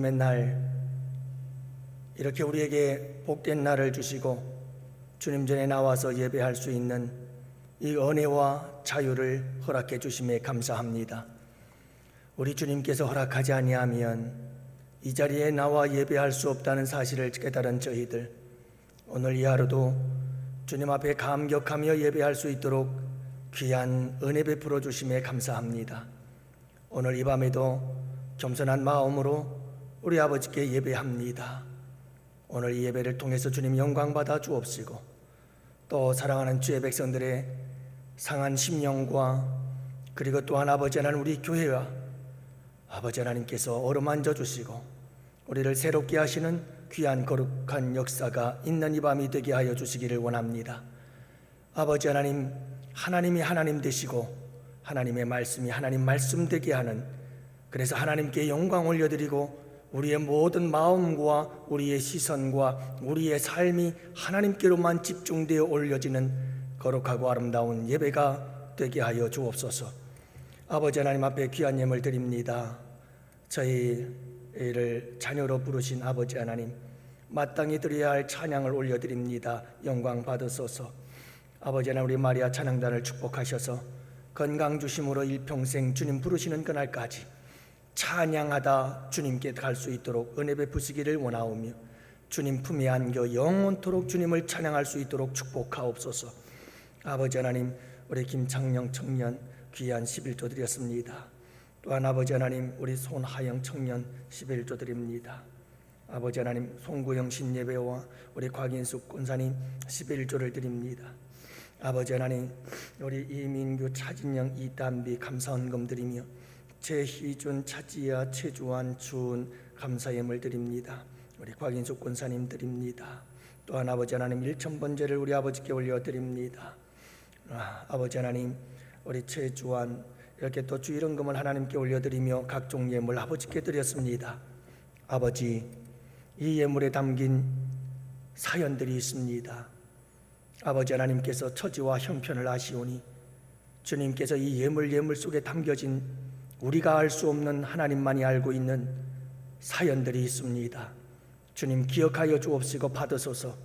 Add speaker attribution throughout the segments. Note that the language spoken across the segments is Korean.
Speaker 1: 맨날 이렇게 우리에게 복된 날을 주시고 주님 전에 나와서 예배할 수 있는 이 은혜와 자유를 허락해 주심에 감사합니다. 우리 주님께서 허락하지 아니하면 이 자리에 나와 예배할 수 없다는 사실을 깨달은 저희들, 오늘 이 하루도 주님 앞에 감격하며 예배할 수 있도록 귀한 은혜 베풀어 주심에 감사합니다. 오늘 이 밤에도 겸손한 마음으로 우리 아버지께 예배합니다. 오늘 이 예배를 통해서 주님 영광 받아 주옵시고, 또 사랑하는 주의 백성들의 상한 심령과 그리고 또한 아버지 하나님 우리 교회와 아버지 하나님께서 어루만져 주시고 우리를 새롭게 하시는 귀한 거룩한 역사가 있는 이 밤이 되게 하여 주시기를 원합니다. 아버지 하나님, 하나님이 하나님 되시고 하나님의 말씀이 하나님 말씀 되게 하는, 그래서 하나님께 영광 올려드리고 우리의 모든 마음과 우리의 시선과 우리의 삶이 하나님께로만 집중되어 올려지는 거룩하고 아름다운 예배가 되게 하여 주옵소서. 아버지 하나님 앞에 귀한 예물 드립니다. 저희를 자녀로 부르신 아버지 하나님, 마땅히 드려야 할 찬양을 올려드립니다. 영광 받으소서. 아버지 하나님, 우리 마리아 찬양단을 축복하셔서 건강 주심으로 일평생 주님 부르시는 그날까지 찬양하다 주님께 갈 수 있도록 은혜 베푸시기를 원하오며, 주님 품에 안겨 영원토록 주님을 찬양할 수 있도록 축복하옵소서. 아버지 하나님, 우리 김창영 청년 귀한 11조 드렸습니다. 또한 아버지 하나님, 우리 손하영 청년 11조 드립니다. 아버지 하나님, 송구영 신예배와 우리 곽인숙 권사님 11조를 드립니다. 아버지 하나님, 우리 이민규, 차진영, 이단비 감사헌금 드리며 최희준, 차지야, 최주환, 주은 감사예물 드립니다. 우리 곽인숙 권사님 드립니다. 또한 아버지 하나님, 1,000번제를 우리 아버지께 올려드립니다. 아버지 하나님, 우리 최주환 이렇게 또 주일헌금을 하나님께 올려드리며 각종 예물 아버지께 드렸습니다. 아버지, 이 예물에 담긴 사연들이 있습니다. 아버지 하나님께서 처지와 형편을 아시오니 주님께서 이 예물 속에 담겨진 우리가 알 수 없는 하나님만이 알고 있는 사연들이 있습니다. 주님 기억하여 주옵시고 받으소서.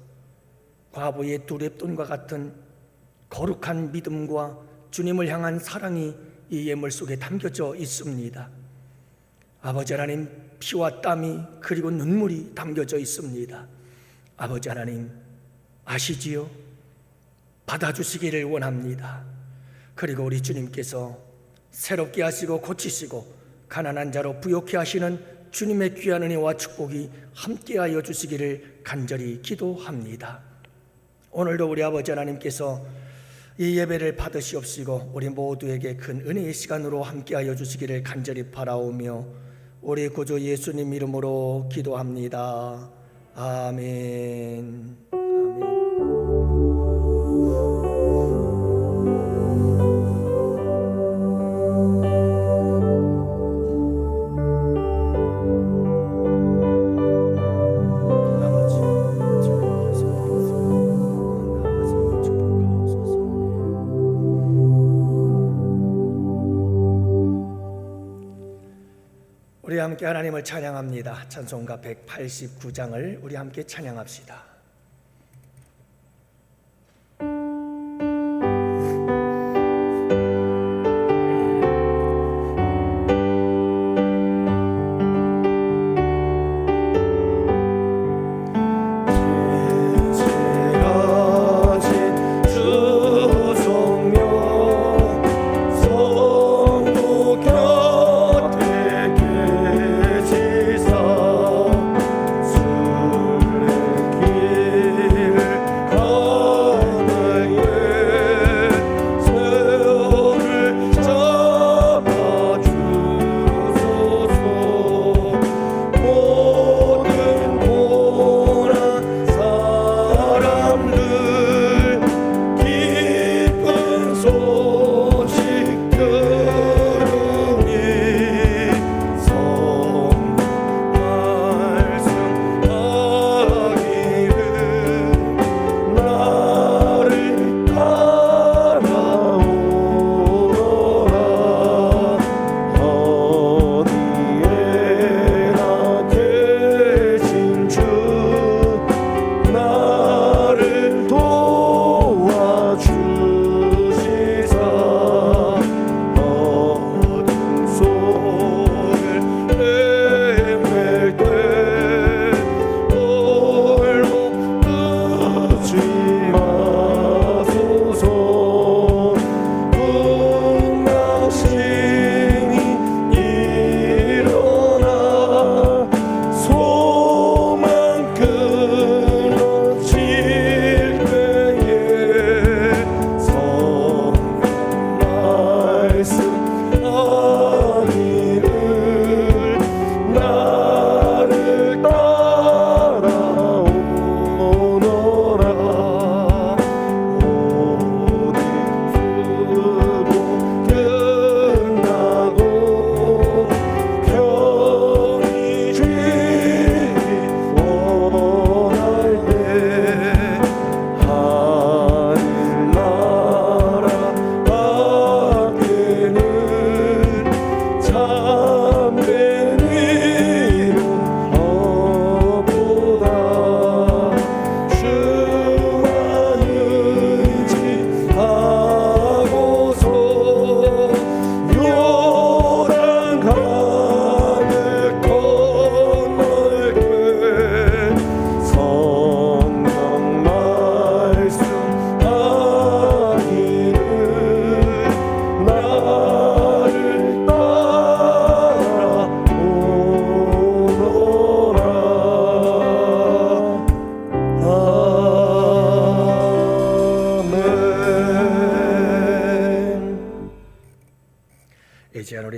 Speaker 1: 과부의 두렙돈과 같은 거룩한 믿음과 주님을 향한 사랑이 이 예물 속에 담겨져 있습니다. 아버지 하나님, 피와 땀이 그리고 눈물이 담겨져 있습니다. 아버지 하나님 아시지요? 받아주시기를 원합니다. 그리고 우리 주님께서 새롭게 하시고 고치시고 가난한 자로 부욕케 하시는 주님의 귀한 은혜와 축복이 함께하여 주시기를 간절히 기도합니다. 오늘도 우리 아버지 하나님께서 이 예배를 받으시옵시고 우리 모두에게 큰 은혜의 시간으로 함께하여 주시기를 간절히 바라오며 우리 구주 예수님 이름으로 기도합니다. 아멘. 우리 함께 하나님을 찬양합니다. 찬송가 189장을 우리 함께 찬양합시다.
Speaker 2: 길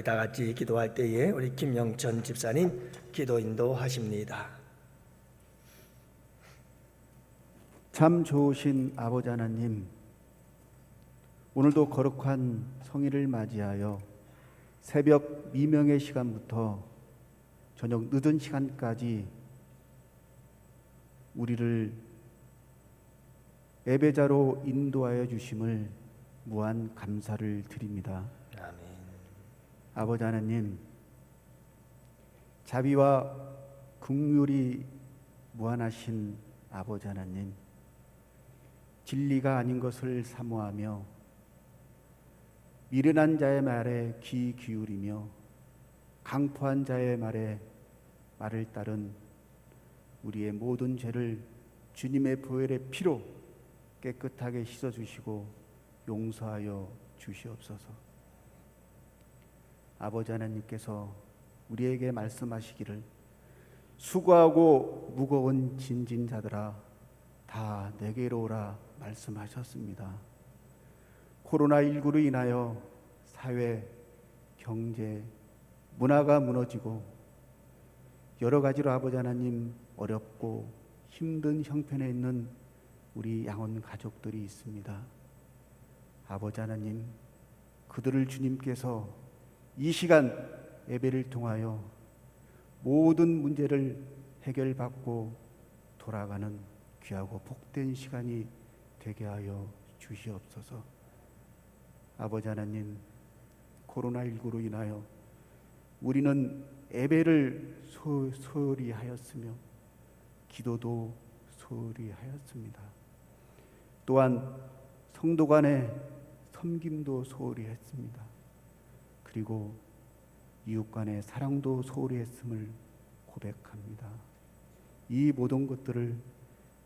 Speaker 1: 다 같이 기도할 때에 우리 김영천 집사님 기도 인도하십니다.
Speaker 2: 참 좋으신 아버지 하나님, 오늘도 거룩한 성일을 맞이하여 새벽 미명의 시간부터 저녁 늦은 시간까지 우리를 예배자로 인도하여 주심을 무한 감사를 드립니다.
Speaker 1: 아멘.
Speaker 2: 아버지 하나님, 자비와 긍휼이 무한하신 아버지 하나님, 진리가 아닌 것을 사모하며 미련한 자의 말에 귀 기울이며 강포한 자의 말을 따른 우리의 모든 죄를 주님의 보혈의 피로 깨끗하게 씻어주시고 용서하여 주시옵소서. 아버지 하나님께서 우리에게 말씀하시기를 수고하고 무거운 짐진 자들아 다 내게로 오라 말씀하셨습니다. 코로나19로 인하여 사회, 경제, 문화가 무너지고 여러 가지로 아버지 하나님 어렵고 힘든 형편에 있는 우리 양원 가족들이 있습니다. 아버지 하나님, 그들을 주님께서 이 시간 예배를 통하여 모든 문제를 해결받고 돌아가는 귀하고 복된 시간이 되게 하여 주시옵소서. 아버지 하나님, 코로나19로 인하여 우리는 예배를 소홀히 하였으며 기도도 소홀히 하였습니다. 또한 성도 간의 섬김도 소홀히 했습니다. 그리고 이웃 간의 사랑도 소홀히 했음을 고백합니다. 이 모든 것들을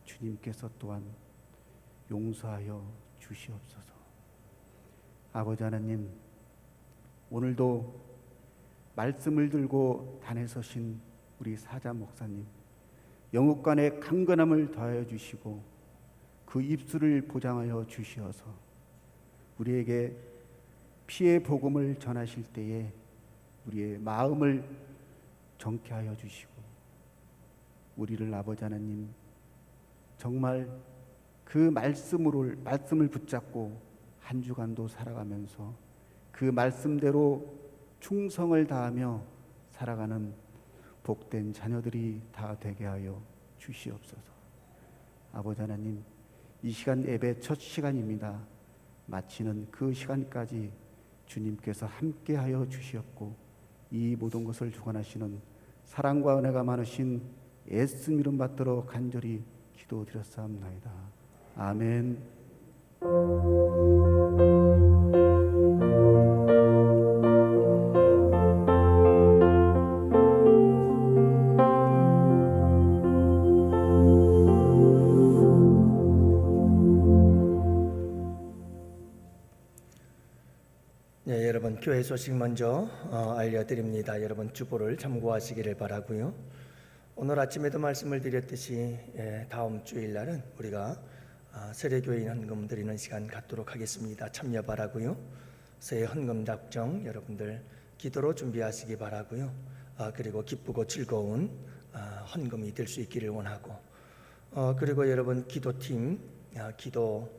Speaker 2: 주님께서 또한 용서하여 주시옵소서. 아버지 하나님, 오늘도 말씀을 들고 단에 서신 우리 사자 목사님, 영육간의 강건함을 더하여 주시고 그 입술을 보장하여 주시어서 우리에게 피의 복음을 전하실 때에 우리의 마음을 정케 하여 주시고 우리를 아버지 하나님 정말 그 말씀을 붙잡고 한 주간도 살아가면서 그 말씀대로 충성을 다하며 살아가는 복된 자녀들이 다 되게 하여 주시옵소서. 아버지 하나님, 이 시간 예배 첫 시간입니다. 마치는 그 시간까지 주님께서 함께 하여 주시옵고 이 모든 것을 주관하시는 사랑과 은혜가 많으신 예수 이름 받들어 간절히 기도드렸사옵나이다. 아멘.
Speaker 1: 네, 여러분 교회 소식 먼저 알려드립니다. 여러분 주보를 참고하시기를 바라고요. 오늘 아침에도 말씀을 드렸듯이 다음 주일날은 우리가 세례교인 헌금 드리는 시간 갖도록 하겠습니다. 참여 바라고요. 새해 헌금 작정 여러분들 기도로 준비하시기 바라고요. 그리고 기쁘고 즐거운 헌금이 될 수 있기를 원하고 그리고 여러분 기도팀 기도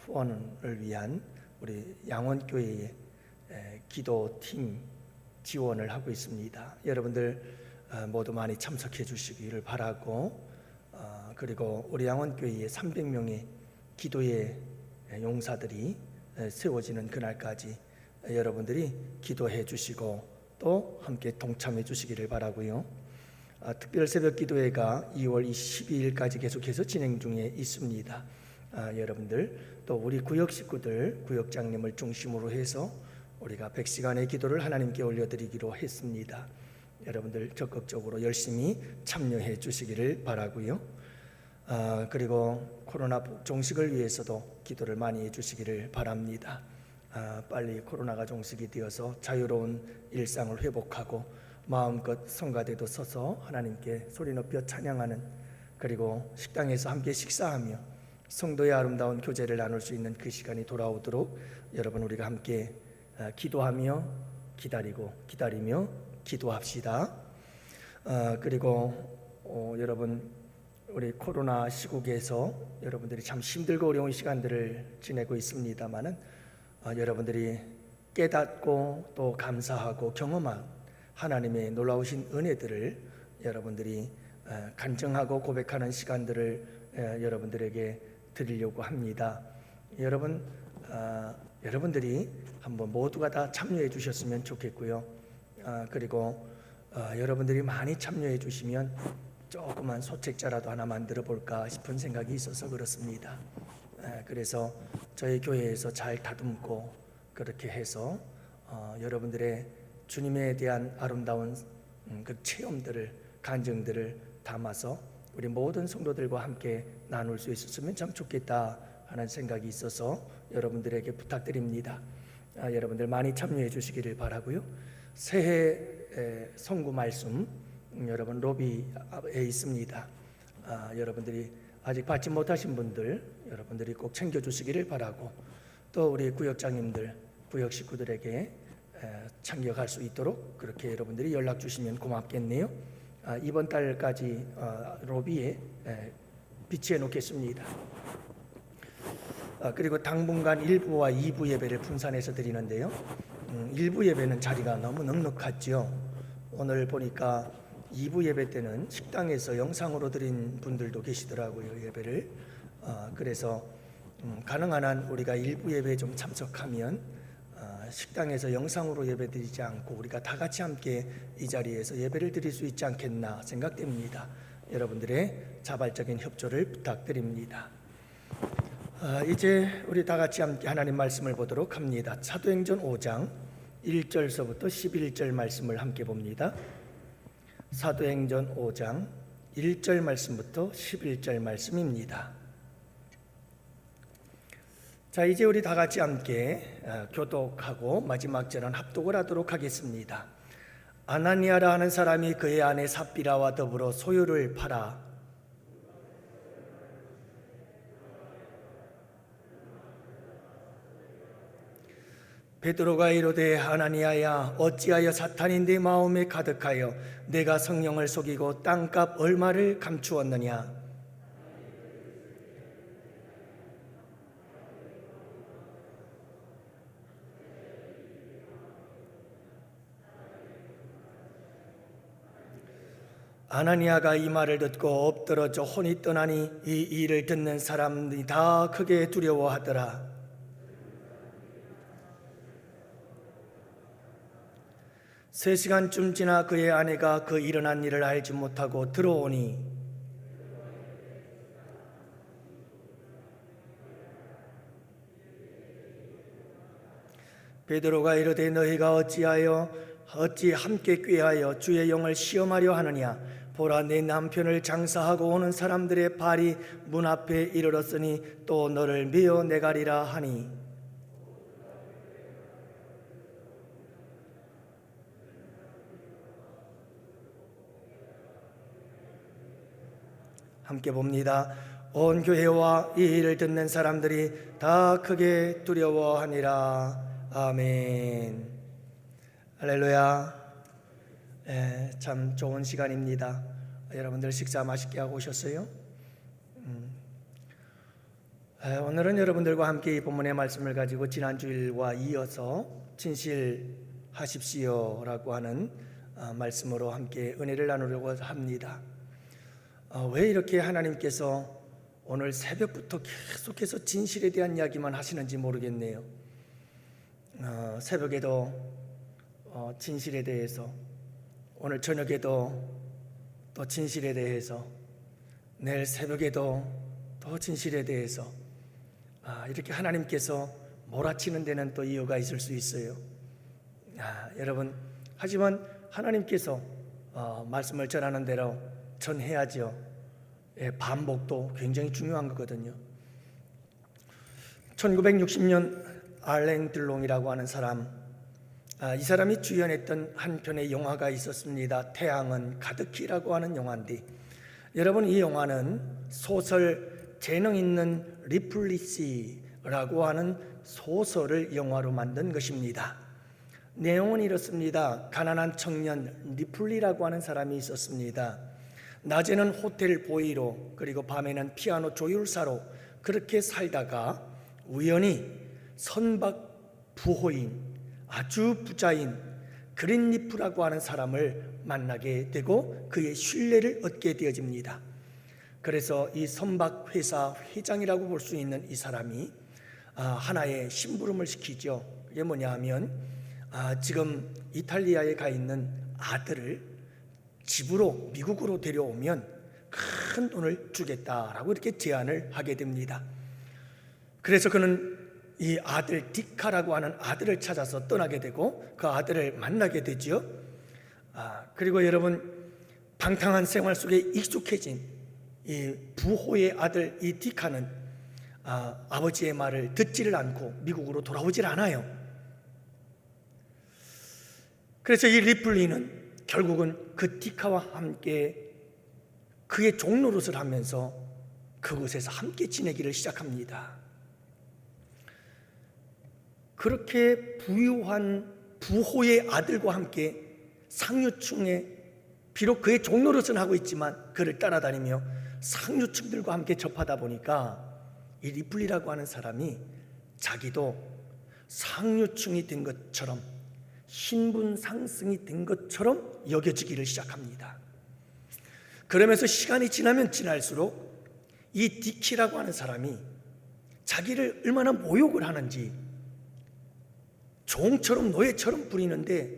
Speaker 1: 후원을 위한 우리 양원교회의 기도팀 지원을 하고 있습니다. 여러분들 모두 많이 참석해 주시기를 바라고 그리고 우리 양원교회에 300명의 기도의 용사들이 세워지는 그날까지 여러분들이 기도해 주시고 또 함께 동참해 주시기를 바라고요. 특별 새벽 기도회가 2월 22일까지 계속해서 진행 중에 있습니다. 여러분들 또 우리 구역 식구들 구역장님을 중심으로 해서 우리가 100시간의 기도를 하나님께 올려드리기로 했습니다. 여러분들 적극적으로 열심히 참여해 주시기를 바라고요. 그리고 코로나 종식을 위해서도 기도를 많이 해 주시기를 바랍니다. 빨리 코로나가 종식이 되어서 자유로운 일상을 회복하고 마음껏 성가대도 서서 하나님께 소리 높여 찬양하는 그리고 식당에서 함께 식사하며 성도의 아름다운 교제를 나눌 수 있는 그 시간이 돌아오도록 여러분 우리가 함께 기도하며 기다리고 기다리며 기도합시다. 그리고 여러분, 우리 코로나 시국에서 여러분들이 참 힘들고 어려운 시간들을 지내고 있습니다마는 여러분들이 깨닫고 또 감사하고 경험한 하나님의 놀라우신 은혜들을 여러분들이 간증하고 고백하는 시간들을 여러분들에게 드리려고 합니다. 여러분들이 한번 모두가 다 참여해 주셨으면 좋겠고요. 그리고 여러분들이 많이 참여해 주시면 조그만 소책자라도 하나 만들어 볼까 싶은 생각이 있어서 그렇습니다. 그래서 저희 교회에서 잘 다듬고 그렇게 해서 여러분들의 주님에 대한 아름다운 그 체험들을, 간증들을 담아서 우리 모든 성도들과 함께 나눌 수 있었으면 참 좋겠다 하는 생각이 있어서 여러분들에게 부탁드립니다. 여러분들 많이 참여해 주시기를 바라고요. 새해 선구 말씀 여러분 로비에 있습니다. 여러분들이 아직 받지 못하신 분들 여러분들이 꼭 챙겨 주시기를 바라고, 또 우리 구역장님들, 구역 식구들에게 참여할 수 있도록 그렇게 여러분들이 연락 주시면 고맙겠네요. 이번 달까지 로비에 비치해 놓겠습니다. 그리고 당분간 1부와 2부 예배를 분산해서 드리는데요. 1부 예배는 자리가 너무 넉넉하죠. 오늘 보니까 2부 예배 때는 식당에서 영상으로 드린 분들도 계시더라고요, 예배를. 그래서 가능한 한 우리가 1부 예배에 좀 참석하면 식당에서 영상으로 예배 드리지 않고 우리가 다 같이 함께 이 자리에서 예배를 드릴 수 있지 않겠나 생각됩니다. 여러분들의 자발적인 협조를 부탁드립니다. 이제 우리 다 같이 함께 하나님 말씀을 보도록 합니다. 사도행전 5장 1절서부터 11절 말씀을 함께 봅니다. 사도행전 5장 1절 말씀부터 11절 말씀입니다. 자, 이제 우리 다 같이 함께 교독하고 마지막 절은 합독을 하도록 하겠습니다. 아나니아라 하는 사람이 그의 아내 삽비라와 더불어 소유를 팔아 베드로가 이르되, 아나니아야, 어찌하여 사탄이 내 마음에 가득하여 내가 성령을 속이고 땅값 얼마를 감추었느냐? 아나니아가 이 말을 듣고 엎드러져 혼이 떠나니 이 일을 듣는 사람들이 다 크게 두려워하더라. 3시간쯤 지나 그의 아내가 그 일어난 일을 알지 못하고 들어오니 베드로가 이르되, 너희가 어찌 함께 꾀하여 주의 영을 시험하려 하느냐? 보라, 내 남편을 장사하고 오는 사람들의 발이 문 앞에 이르렀으니 또 너를 메어 내가리라 하니, 함께 봅니다. 온 교회와 이 일을 듣는 사람들이 다 크게 두려워하니라. 아멘. 할렐루야. 참 좋은 시간입니다. 여러분들 식사 맛있게 하고 오셨어요? 오늘은 여러분들과 함께 이 본문의 말씀을 가지고 지난주일과 이어서 진실하십시오라고 하는 말씀으로 함께 은혜를 나누려고 합니다. 왜 이렇게 하나님께서 오늘 새벽부터 계속해서 진실에 대한 이야기만 하시는지 모르겠네요. 새벽에도 진실에 대해서, 오늘 저녁에도 또 진실에 대해서, 내일 새벽에도 또 진실에 대해서, 이렇게 하나님께서 몰아치는 데는 또 이유가 있을 수 있어요. 여러분, 하지만 하나님께서 말씀을 전하는 대로 전해야죠. 반복도 굉장히 중요한 거거든요. 1960년 알랭 들롱이라고 하는 사람, 이 사람이 주연했던 한 편의 영화가 있었습니다. 태양은 가득히라고 하는 영화인데, 여러분, 이 영화는 소설 재능 있는 리플리시라고 하는 소설을 영화로 만든 것입니다. 내용은 이렇습니다. 가난한 청년 리플리라고 하는 사람이 있었습니다. 낮에는 호텔 보이로, 그리고 밤에는 피아노 조율사로 그렇게 살다가 우연히 선박 부호인, 아주 부자인 그린리프라고 하는 사람을 만나게 되고 그의 신뢰를 얻게 되어집니다. 그래서 이 선박 회사 회장이라고 볼 수 있는 이 사람이 하나의 심부름을 시키죠. 그게 뭐냐 하면 지금 이탈리아에 가 있는 아들을 집으로, 미국으로 데려오면 큰 돈을 주겠다라고 이렇게 제안을 하게 됩니다. 그래서 그는 이 아들 디카라고 하는 아들을 찾아서 떠나게 되고 그 아들을 만나게 되죠. 그리고 여러분, 방탕한 생활 속에 익숙해진 이 부호의 아들 이 디카는 아버지의 말을 듣지를 않고 미국으로 돌아오질 않아요. 그래서 이 리플리는 결국은 그 디카와 함께 그의 종노릇을 하면서 그곳에서 함께 지내기를 시작합니다. 그렇게 부유한 부호의 아들과 함께 상류층에, 비록 그의 종노릇은 하고 있지만 그를 따라다니며 상류층들과 함께 접하다 보니까 이 리플리라고 하는 사람이 자기도 상류층이 된 것처럼, 신분 상승이 된 것처럼 여겨지기를 시작합니다. 그러면서 시간이 지나면 지날수록 이 디키라고 하는 사람이 자기를 얼마나 모욕을 하는지, 종처럼 노예처럼 부리는데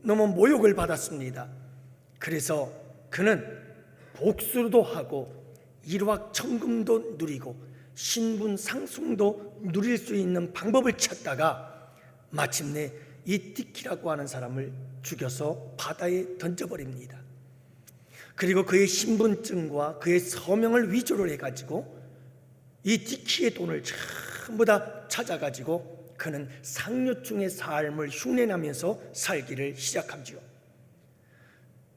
Speaker 1: 너무 모욕을 받았습니다. 그래서 그는 복수도 하고 일확천금도 누리고 신분 상승도 누릴 수 있는 방법을 찾다가 마침내 이 디키라고 하는 사람을 죽여서 바다에 던져버립니다. 그리고 그의 신분증과 그의 서명을 위조를 해가지고 이 디키의 돈을 전부 다 찾아가지고 그는 상류층의 삶을 흉내내면서 살기를 시작하죠.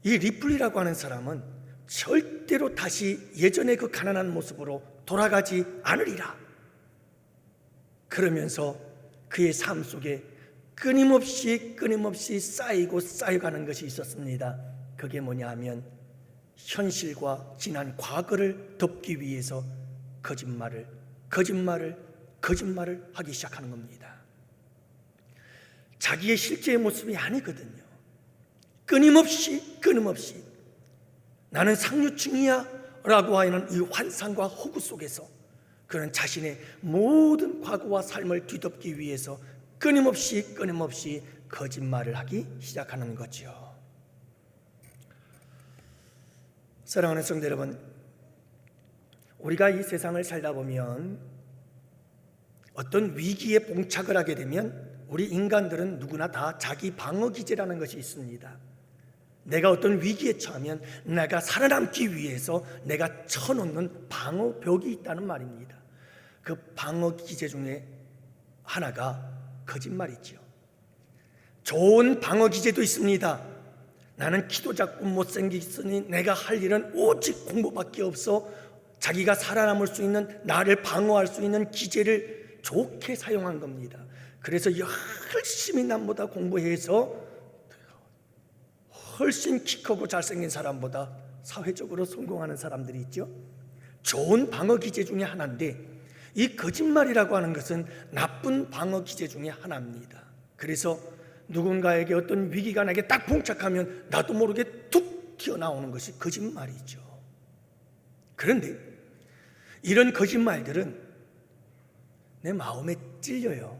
Speaker 1: 이 리플리라고 하는 사람은 절대로 다시 예전의 그 가난한 모습으로 돌아가지 않으리라. 그러면서 그의 삶 속에 끊임없이 쌓이고 쌓여가는 것이 있었습니다. 그게 뭐냐 하면 현실과 지난 과거를 덮기 위해서 거짓말을 하기 시작하는 겁니다. 자기의 실제의 모습이 아니거든요. 끊임없이 나는 상류층이야 라고 하는 이 환상과 허구 속에서 그는 자신의 모든 과거와 삶을 뒤덮기 위해서 끊임없이 거짓말을 하기 시작하는 거죠. 사랑하는 성도 여러분, 우리가 이 세상을 살다 보면 어떤 위기에 봉착을 하게 되면 우리 인간들은 누구나 다 자기 방어 기제라는 것이 있습니다. 내가 어떤 위기에 처하면 내가 살아남기 위해서 내가 쳐놓는 방어벽이 있다는 말입니다. 그 방어 기제 중에 하나가 거짓말이죠. 좋은 방어 기제도 있습니다. 나는 키도 작고 못생겼으니 내가 할 일은 오직 공부밖에 없어. 자기가 살아남을 수 있는, 나를 방어할 수 있는 기제를 좋게 사용한 겁니다. 그래서 열심히 남보다 공부해서 훨씬 키 크고 잘생긴 사람보다 사회적으로 성공하는 사람들이 있죠. 좋은 방어 기제 중에 하나인데 이 거짓말이라고 하는 것은 나쁜 방어 기제 중에 하나입니다. 그래서 누군가에게 어떤 위기가 나에게 딱 봉착하면 나도 모르게 툭 튀어나오는 것이 거짓말이죠. 그런데 이런 거짓말들은 내 마음에 찔려요.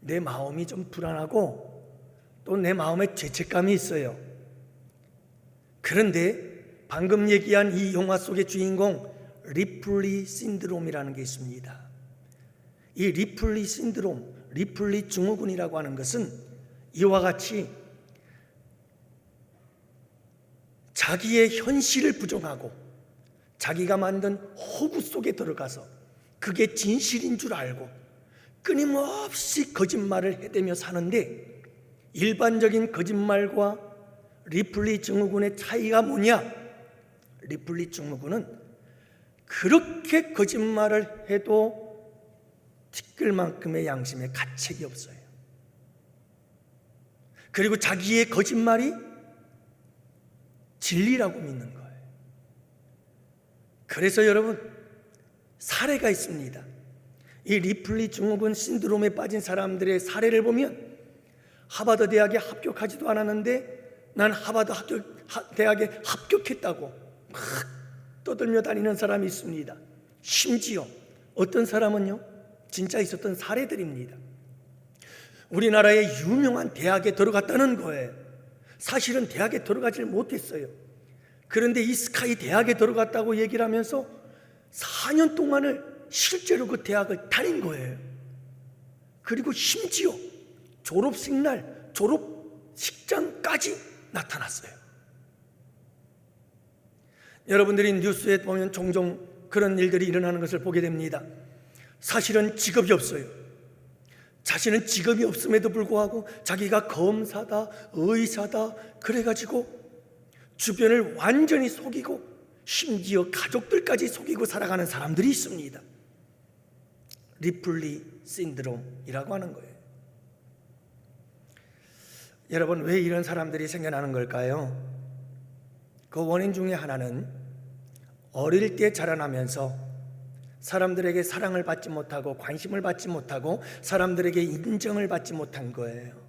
Speaker 1: 내 마음이 좀 불안하고 또 내 마음에 죄책감이 있어요. 그런데 방금 얘기한 이 영화 속의 주인공 리플리 신드롬이라는 게 있습니다. 이 리플리 신드롬, 리플리 증후군이라고 하는 것은 이와 같이 자기의 현실을 부정하고 자기가 만든 허구 속에 들어가서 그게 진실인 줄 알고 끊임없이 거짓말을 해대며 사는데, 일반적인 거짓말과 리플리 증후군의 차이가 뭐냐? 리플리 증후군은 그렇게 거짓말을 해도 티끌만큼의 양심에 가책이 없어요. 그리고 자기의 거짓말이 진리라고 믿는 거예요. 그래서 여러분, 사례가 있습니다. 이 리플리 증후군 신드롬에 빠진 사람들의 사례를 보면 하버드 대학에 합격하지도 않았는데 난 하버드 대학에 합격했다고 막 떠들며 다니는 사람이 있습니다. 심지어 어떤 사람은요, 진짜 있었던 사례들입니다. 우리나라의 유명한 대학에 들어갔다는 거예요. 사실은 대학에 들어가질 못했어요. 그런데 이 스카이 대학에 들어갔다고 얘기를 하면서 4년 동안을 실제로 그 대학을 다닌 거예요. 그리고 심지어 졸업식 날 졸업식장까지 나타났어요. 여러분들이 뉴스에 보면 종종 그런 일들이 일어나는 것을 보게 됩니다. 사실은 직업이 없어요. 자신은 직업이 없음에도 불구하고 자기가 검사다, 의사다 그래가지고 주변을 완전히 속이고 심지어 가족들까지 속이고 살아가는 사람들이 있습니다. 리플리 신드롬이라고 하는 거예요. 여러분, 왜 이런 사람들이 생겨나는 걸까요? 그 원인 중에 하나는 어릴 때 자라나면서 사람들에게 사랑을 받지 못하고 관심을 받지 못하고 사람들에게 인정을 받지 못한 거예요.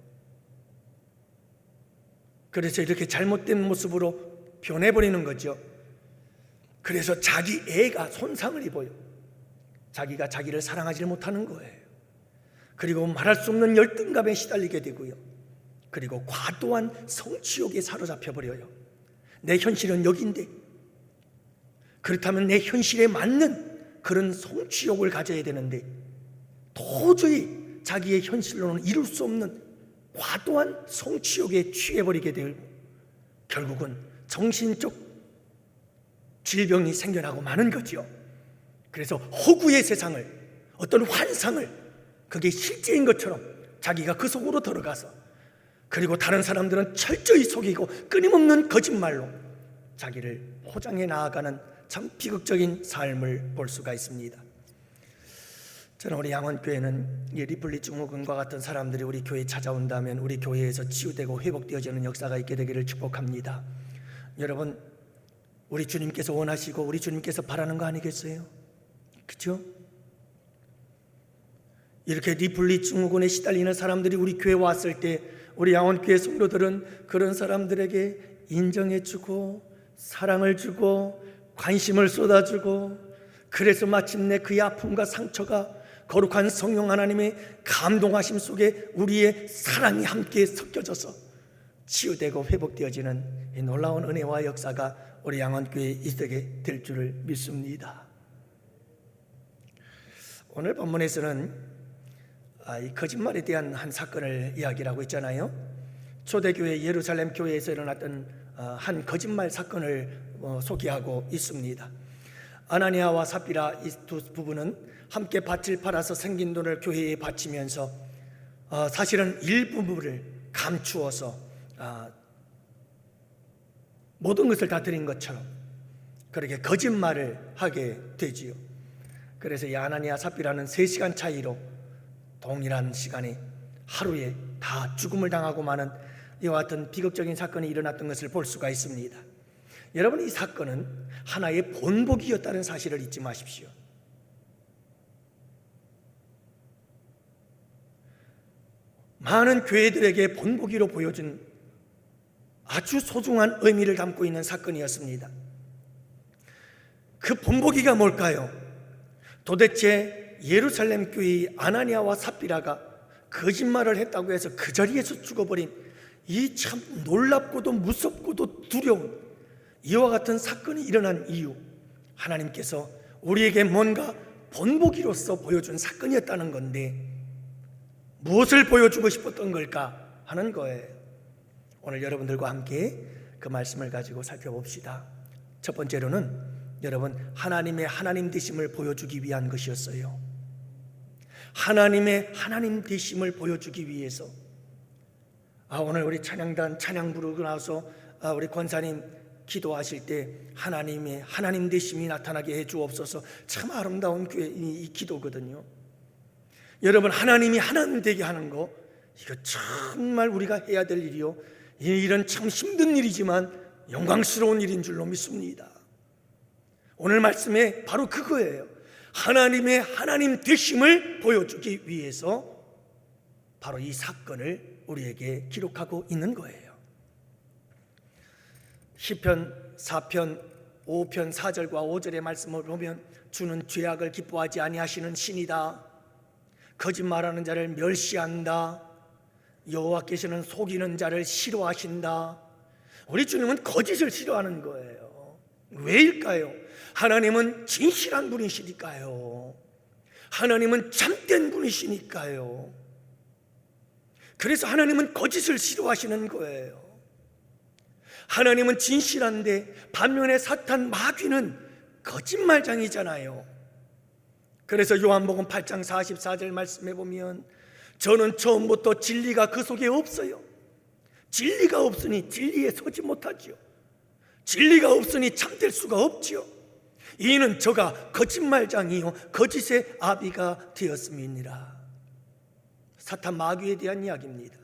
Speaker 1: 그래서 이렇게 잘못된 모습으로 변해버리는 거죠. 그래서 자기 애가 손상을 입어요. 자기가 자기를 사랑하지 못하는 거예요. 그리고 말할 수 없는 열등감에 시달리게 되고요. 그리고 과도한 성취욕에 사로잡혀 버려요. 내 현실은 여기인데 그렇다면 내 현실에 맞는 그런 성취욕을 가져야 되는데 도저히 자기의 현실로는 이룰 수 없는 과도한 성취욕에 취해버리게 되고 결국은 정신적 질병이 생겨나고 마는 거죠. 그래서 허구의 세상을, 어떤 환상을, 그게 실제인 것처럼 자기가 그 속으로 들어가서 그리고 다른 사람들은 철저히 속이고 끊임없는 거짓말로 자기를 포장해 나아가는 참 비극적인 삶을 볼 수가 있습니다. 저는 우리 양원교회는 이 리플리 증후군과 같은 사람들이 우리 교회에 찾아온다면 우리 교회에서 치유되고 회복되어지는 역사가 있게 되기를 축복합니다. 여러분, 우리 주님께서 원하시고 우리 주님께서 바라는 거 아니겠어요? 그렇죠? 이렇게 리플리 증후군에 시달리는 사람들이 우리 교회에 왔을 때 우리 양원교회 성도들은 그런 사람들에게 인정해주고 사랑을 주고 관심을 쏟아주고, 그래서 마침내 그의 아픔과 상처가 거룩한 성령 하나님의 감동하심 속에 우리의 사랑이 함께 섞여져서 치유되고 회복되어지는 이 놀라운 은혜와 역사가 우리 양원교회에 있게 될 줄을 믿습니다. 오늘 본문에서는 이 거짓말에 대한 한 사건을 이야기하고 있잖아요. 초대교회 예루살렘 교회에서 일어났던 한 거짓말 사건을 소개하고 있습니다. 아나니아와 삽비라 이 두 부부는 함께 밭을 팔아서 생긴 돈을 교회에 바치면서 사실은 일부분을 감추어서 모든 것을 다 드린 것처럼 그렇게 거짓말을 하게 되지요. 그래서 이 아나니아 삽비라는 3시간 차이로 동일한 시간에 하루에 다 죽음을 당하고 마는 이와 같은 비극적인 사건이 일어났던 것을 볼 수가 있습니다. 여러분, 이 사건은 하나의 본보기였다는 사실을 잊지 마십시오. 많은 교회들에게 본보기로 보여준 아주 소중한 의미를 담고 있는 사건이었습니다. 그 본보기가 뭘까요? 도대체 예루살렘 교회의 아나니아와 삽비라가 거짓말을 했다고 해서 그 자리에서 죽어버린 이 참 놀랍고도 무섭고도 두려운 이와 같은 사건이 일어난 이유, 하나님께서 우리에게 뭔가 본보기로서 보여준 사건이었다는 건데 무엇을 보여주고 싶었던 걸까 하는 거예요. 오늘 여러분들과 함께 그 말씀을 가지고 살펴봅시다. 첫 번째로는 여러분, 하나님의 하나님 되심을 보여주기 위한 것이었어요. 하나님의 하나님 되심을 보여주기 위해서 오늘 우리 찬양단 찬양 부르고 나서 우리 권사님 기도하실 때 하나님의 하나님 되심이 나타나게 해 주옵소서, 참 아름다운 이 기도거든요. 여러분, 하나님이 하나님 되게 하는 거 이거 정말 우리가 해야 될 일이요, 이런 참 힘든 일이지만 영광스러운 일인 줄로 믿습니다. 오늘 말씀에 바로 그거예요. 하나님의 하나님 되심을 보여주기 위해서 바로 이 사건을 우리에게 기록하고 있는 거예요. 시편 4편 5편 4절과 5절의 말씀을 보면 주는 죄악을 기뻐하지 아니하시는 신이다. 거짓말하는 자를 멸시한다. 여호와께서는 속이는 자를 싫어하신다. 우리 주님은 거짓을 싫어하는 거예요. 왜일까요? 하나님은 진실한 분이시니까요. 하나님은 참된 분이시니까요. 그래서 하나님은 거짓을 싫어하시는 거예요. 하나님은 진실한데 반면에 사탄 마귀는 거짓말장이잖아요. 그래서 요한복음 8장 44절 말씀해 보면 저는 처음부터 진리가 그 속에 없어요. 진리가 없으니 진리에 서지 못하지요. 진리가 없으니 참될 수가 없지요. 이는 저가 거짓말장이요 거짓의 아비가 되었음이니라. 사탄 마귀에 대한 이야기입니다.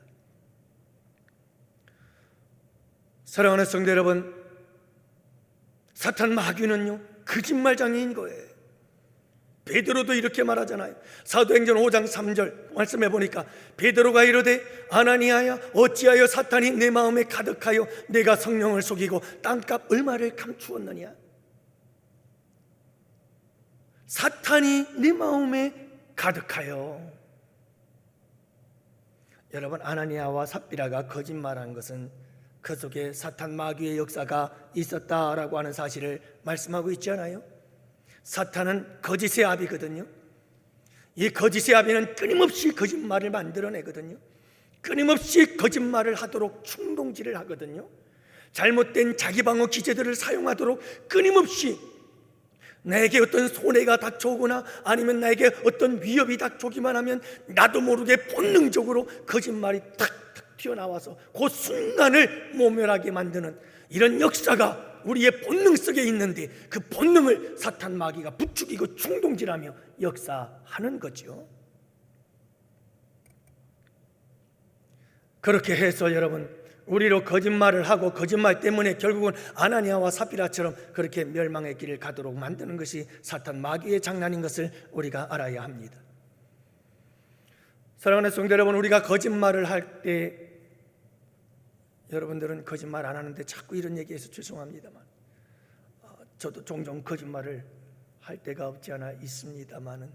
Speaker 1: 사랑하는 성도 여러분, 사탄 마귀는요 거짓말장애인 거예요. 베드로도 이렇게 말하잖아요. 사도행전 5장 3절 말씀해 보니까 베드로가 이르되 아나니아야 어찌하여 사탄이 내 마음에 가득하여 내가 성령을 속이고 땅값 얼마를 감추었느냐. 사탄이 내 마음에 가득하여. 여러분, 아나니아와 삽비라가 거짓말한 것은 그 속에 사탄 마귀의 역사가 있었다라고 하는 사실을 말씀하고 있잖아요. 사탄은 거짓의 아비거든요. 이 거짓의 아비는 끊임없이 거짓말을 만들어내거든요. 끊임없이 거짓말을 하도록 충동질을 하거든요. 잘못된 자기 방어 기제들을 사용하도록 끊임없이 나에게 어떤 손해가 닥쳐오거나 아니면 나에게 어떤 위협이 닥쳐오기만 하면 나도 모르게 본능적으로 거짓말이 탁탁 튀어나와서 그 순간을 모멸하게 만드는 이런 역사가 우리의 본능 속에 있는데 그 본능을 사탄 마귀가 부추기고 충동질하며 역사하는 거죠. 그렇게 해서 여러분, 우리로 거짓말을 하고 거짓말 때문에 결국은 아나니아와 삽비라처럼 그렇게 멸망의 길을 가도록 만드는 것이 사탄 마귀의 장난인 것을 우리가 알아야 합니다. 사랑하는 성도 여러분, 우리가 거짓말을 할 때 여러분들은 거짓말 안 하는데 자꾸 이런 얘기해서 죄송합니다만 저도 종종 거짓말을 할 때가 없지 않아 있습니다만은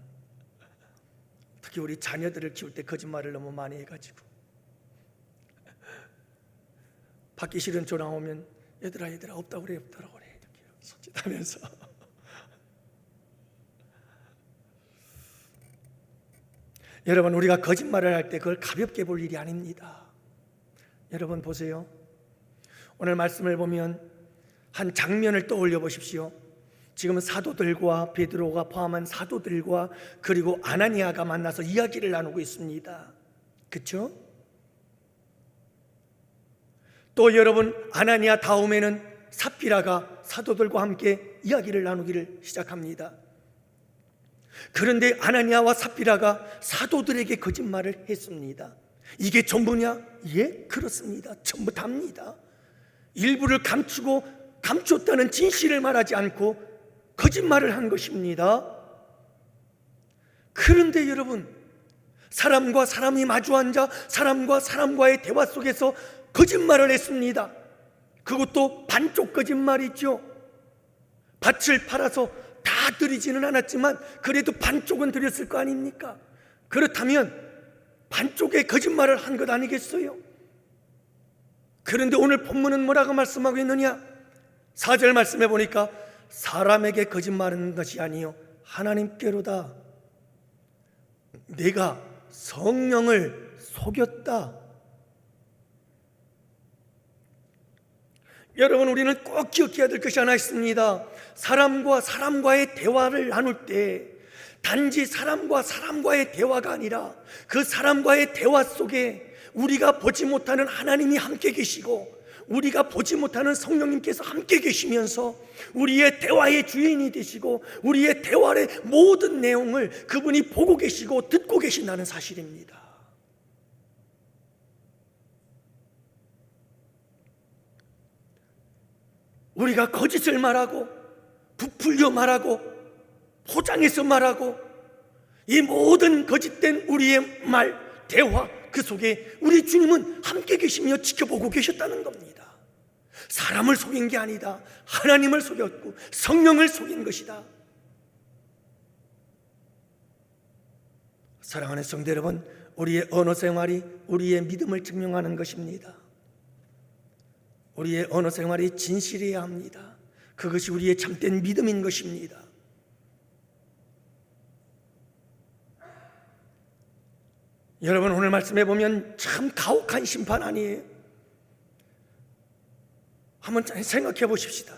Speaker 1: 특히 우리 자녀들을 키울 때 거짓말을 너무 많이 해가지고 받기 싫은 전화 오면 얘들아 없다고 그래 이렇게 손짓하면서 여러분, 우리가 거짓말을 할 때 그걸 가볍게 볼 일이 아닙니다. 여러분 보세요. 오늘 말씀을 보면 한 장면을 떠올려 보십시오. 지금 사도들과 베드로가 포함한 사도들과 그리고 아나니아가 만나서 이야기를 나누고 있습니다. 그렇죠? 또 여러분, 아나니아 다음에는 삽비라가 사도들과 함께 이야기를 나누기를 시작합니다. 그런데 아나니아와 삽비라가 사도들에게 거짓말을 했습니다. 이게 전부냐? 예, 그렇습니다. 전부 답니다. 일부를 감췄다는 진실을 말하지 않고 거짓말을 한 것입니다. 그런데 여러분, 사람과 사람이 마주 앉아 사람과 사람과의 대화 속에서 거짓말을 했습니다. 그것도 반쪽 거짓말이죠. 밭을 팔아서 다 드리지는 않았지만 그래도 반쪽은 드렸을 거 아닙니까? 그렇다면 반쪽의 거짓말을 한 것 아니겠어요? 그런데 오늘 본문은 뭐라고 말씀하고 있느냐? 4절 말씀해 보니까 사람에게 거짓말하는 것이 아니요 하나님께로다. 내가 성령을 속였다. 여러분, 우리는 꼭 기억해야 될 것이 하나 있습니다. 사람과 사람과의 대화를 나눌 때 단지 사람과 사람과의 대화가 아니라 그 사람과의 대화 속에 우리가 보지 못하는 하나님이 함께 계시고 우리가 보지 못하는 성령님께서 함께 계시면서 우리의 대화의 주인이 되시고 우리의 대화의 모든 내용을 그분이 보고 계시고 듣고 계신다는 사실입니다. 우리가 거짓을 말하고 부풀려 말하고 포장해서 말하고 이 모든 거짓된 우리의 말, 대화 그 속에 우리 주님은 함께 계시며 지켜보고 계셨다는 겁니다. 사람을 속인 게 아니다. 하나님을 속였고 성령을 속인 것이다. 사랑하는 성도 여러분, 우리의 언어 생활이 우리의 믿음을 증명하는 것입니다. 우리의 언어 생활이 진실해야 합니다. 그것이 우리의 참된 믿음인 것입니다. 여러분, 오늘 말씀해 보면 참 가혹한 심판 아니에요? 한번 생각해 보십시다.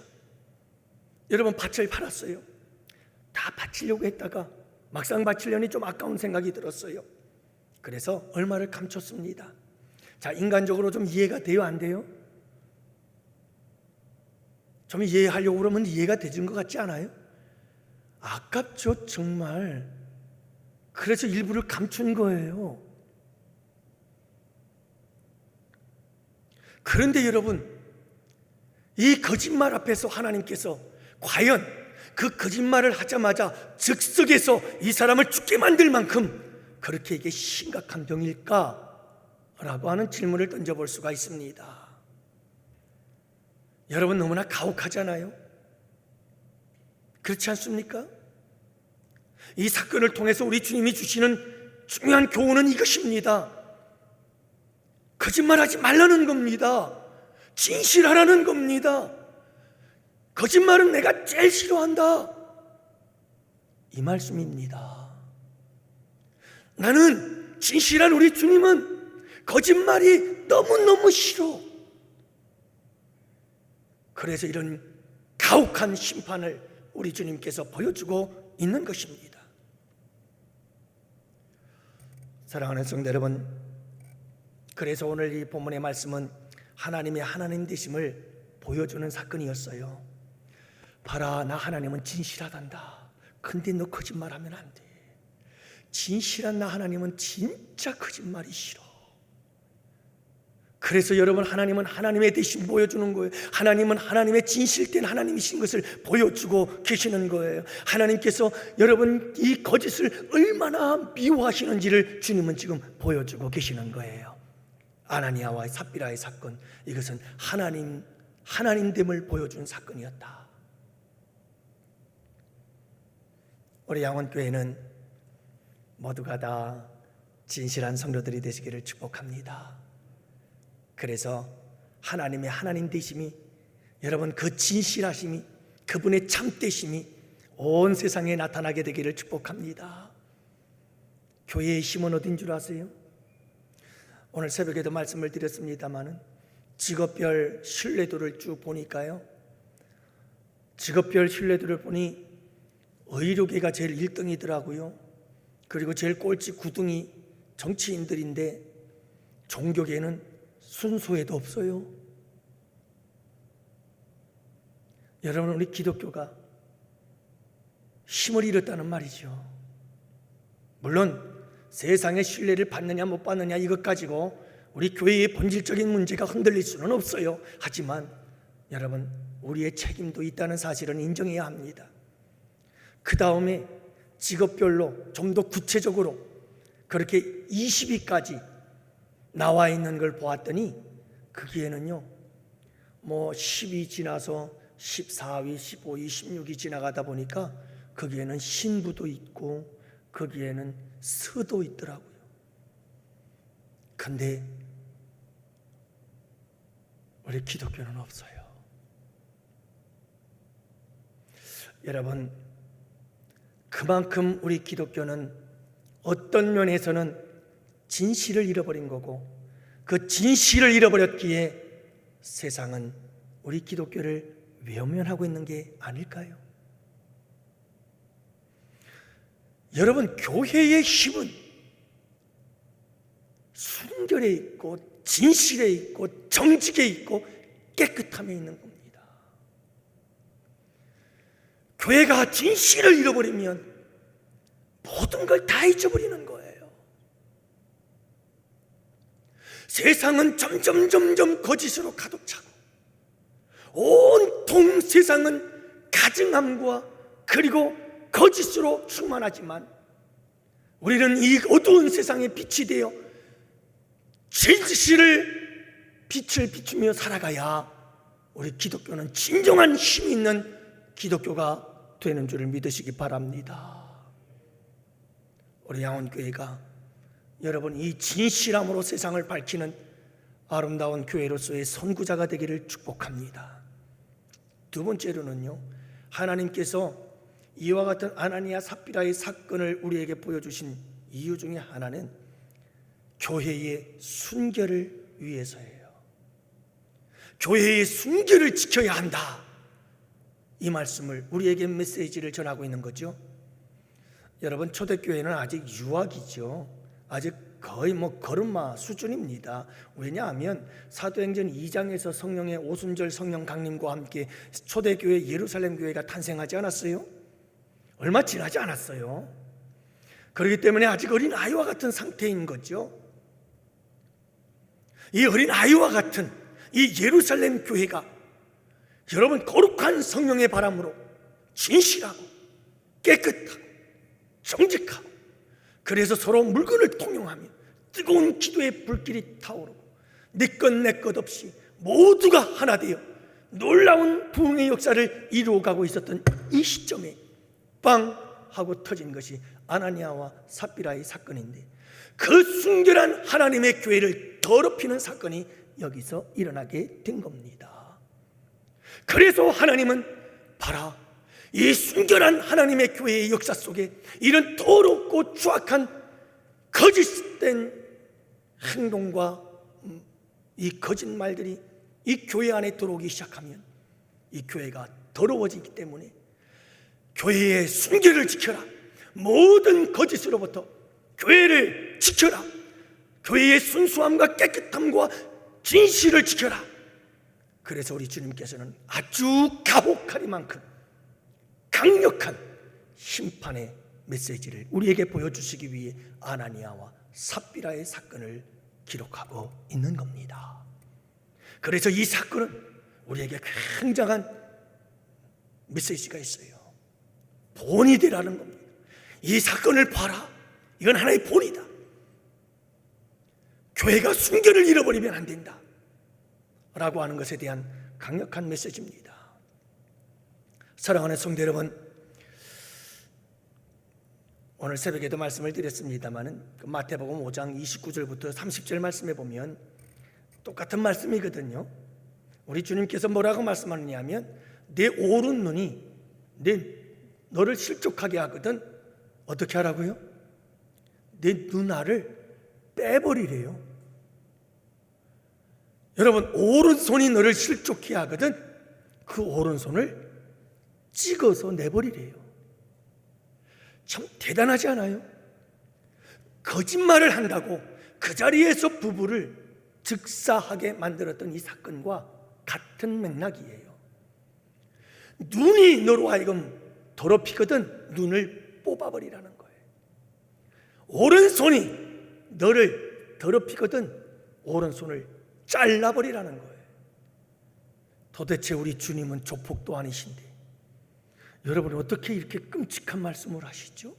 Speaker 1: 여러분, 밭을 팔았어요. 다 바치려고 했다가 막상 바치려니 좀 아까운 생각이 들었어요. 그래서 얼마를 감췄습니다. 자, 인간적으로 좀 이해가 돼요, 안 돼요? 좀 이해하려고 그러면 이해가 되는 것 같지 않아요? 아깝죠, 정말. 그래서 일부를 감춘 거예요. 그런데 여러분, 이 거짓말 앞에서 하나님께서 과연 그 거짓말을 하자마자 즉석에서 이 사람을 죽게 만들 만큼 그렇게 이게 심각한 병일까? 라고 하는 질문을 던져볼 수가 있습니다. 여러분, 너무나 가혹하잖아요? 그렇지 않습니까? 이 사건을 통해서 우리 주님이 주시는 중요한 교훈은 이것입니다. 거짓말하지 말라는 겁니다. 진실하라는 겁니다. 거짓말은 내가 제일 싫어한다, 이 말씀입니다. 나는 진실한 우리 주님은 거짓말이 너무너무 싫어. 그래서 이런 가혹한 심판을 우리 주님께서 보여주고 있는 것입니다. 사랑하는 성도 여러분, 그래서 오늘 이 본문의 말씀은 하나님의 하나님 되심을 보여주는 사건이었어요. 봐라, 나 하나님은 진실하단다. 근데 너 거짓말하면 안 돼. 진실한 나 하나님은 진짜 거짓말이 싫어. 그래서 여러분, 하나님은 하나님의 되심 보여주는 거예요. 하나님은 하나님의 진실된 하나님이신 것을 보여주고 계시는 거예요. 하나님께서 여러분 이 거짓을 얼마나 미워하시는지를 주님은 지금 보여주고 계시는 거예요. 아나니아와 삽비라의 사건, 이것은 하나님됨을 보여준 사건이었다. 우리 양원교회는 모두가 다 진실한 성도들이 되시기를 축복합니다. 그래서 하나님의 하나님 되심이, 여러분 그 진실하심이, 그분의 참되심이 온 세상에 나타나게 되기를 축복합니다. 교회의 힘은 어딘 줄 아세요? 오늘 새벽에도 말씀을 드렸습니다마는 직업별 신뢰도를 쭉 보니까요, 직업별 신뢰도를 보니 의료계가 제일 1등이더라고요. 그리고 제일 꼴찌 9등이 정치인들인데 종교계는 순서에도 없어요. 여러분, 우리 기독교가 힘을 잃었다는 말이죠. 물론 세상의 신뢰를 받느냐 못 받느냐 이것 가지고 우리 교회의 본질적인 문제가 흔들릴 수는 없어요. 하지만 여러분, 우리의 책임도 있다는 사실은 인정해야 합니다. 그 다음에 직업별로 좀 더 구체적으로 그렇게 20위까지 나와 있는 걸 보았더니 거기에는요, 뭐 10위 지나서 14위, 15위, 16위 지나가다 보니까 거기에는 신부도 있고 거기에는 서도 있더라고요. 근데 우리 기독교는 없어요. 여러분, 그만큼 우리 기독교는 어떤 면에서는 진실을 잃어버린 거고, 그 진실을 잃어버렸기에 세상은 우리 기독교를 외면하고 있는 게 아닐까요? 여러분, 교회의 힘은 순결에 있고 진실에 있고 정직에 있고 깨끗함에 있는 겁니다. 교회가 진실을 잃어버리면 모든 걸 다 잊어버리는 거예요. 세상은 점점 거짓으로 가득 차고 온 온 세상은 가증함과 그리고 거짓으로 충만하지만 우리는 이 어두운 세상에 빛이 되어 진실을 빛을 비추며 살아가야 우리 기독교는 진정한 힘이 있는 기독교가 되는 줄을 믿으시기 바랍니다. 우리 양원교회가 여러분 이 진실함으로 세상을 밝히는 아름다운 교회로서의 선구자가 되기를 축복합니다. 두 번째로는요, 하나님께서 이와 같은 아나니아 삽비라의 사건을 우리에게 보여주신 이유 중에 하나는 교회의 순결을 위해서예요. 교회의 순결을 지켜야 한다, 이 말씀을 우리에게 메시지를 전하고 있는 거죠. 여러분, 초대교회는 아직 유학이죠. 아직 거의 걸음마 수준입니다. 왜냐하면 사도행전 2장에서 성령의 오순절 성령 강림과 함께 초대교회 예루살렘 교회가 탄생하지 않았어요? 얼마 지나지 않았어요. 그렇기 때문에 아직 어린 아이와 같은 상태인 거죠. 이 어린 아이와 같은 이 예루살렘 교회가 여러분 거룩한 성령의 바람으로 진실하고 깨끗하고 정직하고, 그래서 서로 물건을 통용하며 뜨거운 기도의 불길이 타오르고 네 것 내 것 없이 모두가 하나 되어 놀라운 부흥의 역사를 이루어가고 있었던 이 시점에 빵 하고 터진 것이 아나니아와 삽비라의 사건인데, 그 순결한 하나님의 교회를 더럽히는 사건이 여기서 일어나게 된 겁니다. 그래서 하나님은 봐라, 이 순결한 하나님의 교회의 역사 속에 이런 더럽고 추악한 거짓된 행동과 이 거짓말들이 이 교회 안에 들어오기 시작하면 이 교회가 더러워지기 때문에 교회의 순결을 지켜라, 모든 거짓으로부터 교회를 지켜라, 교회의 순수함과 깨끗함과 진실을 지켜라. 그래서 우리 주님께서는 아주 가혹하리만큼 강력한 심판의 메시지를 우리에게 보여주시기 위해 아나니아와 삽비라의 사건을 기록하고 있는 겁니다. 그래서 이 사건은 우리에게 굉장한 메시지가 있어요. 본이 되라는 겁니다. 이 사건을 봐라, 이건 하나의 본이다. 교회가 순결을 잃어버리면 안 된다 라고 하는 것에 대한 강력한 메시지입니다. 사랑하는 성도 여러분, 오늘 새벽에도 말씀을 드렸습니다마는 마태복음 5장 29절부터 30절 말씀에 보면 똑같은 말씀이거든요. 우리 주님께서 뭐라고 말씀하느냐 하면 내 오른 눈이 너를 실족하게 하거든 어떻게 하라고요? 내 눈알을 빼버리래요. 여러분, 오른손이 너를 실족해 하거든 그 오른손을 찍어서 내버리래요. 참 대단하지 않아요? 거짓말을 한다고 그 자리에서 부부를 즉사하게 만들었던 이 사건과 같은 맥락이에요. 눈이 너로 하여금 더럽히거든 눈을 뽑아버리라는 거예요. 오른손이 너를 더럽히거든 오른손을 잘라버리라는 거예요. 도대체 우리 주님은 조폭도 아니신데 여러분 어떻게 이렇게 끔찍한 말씀을 하시죠?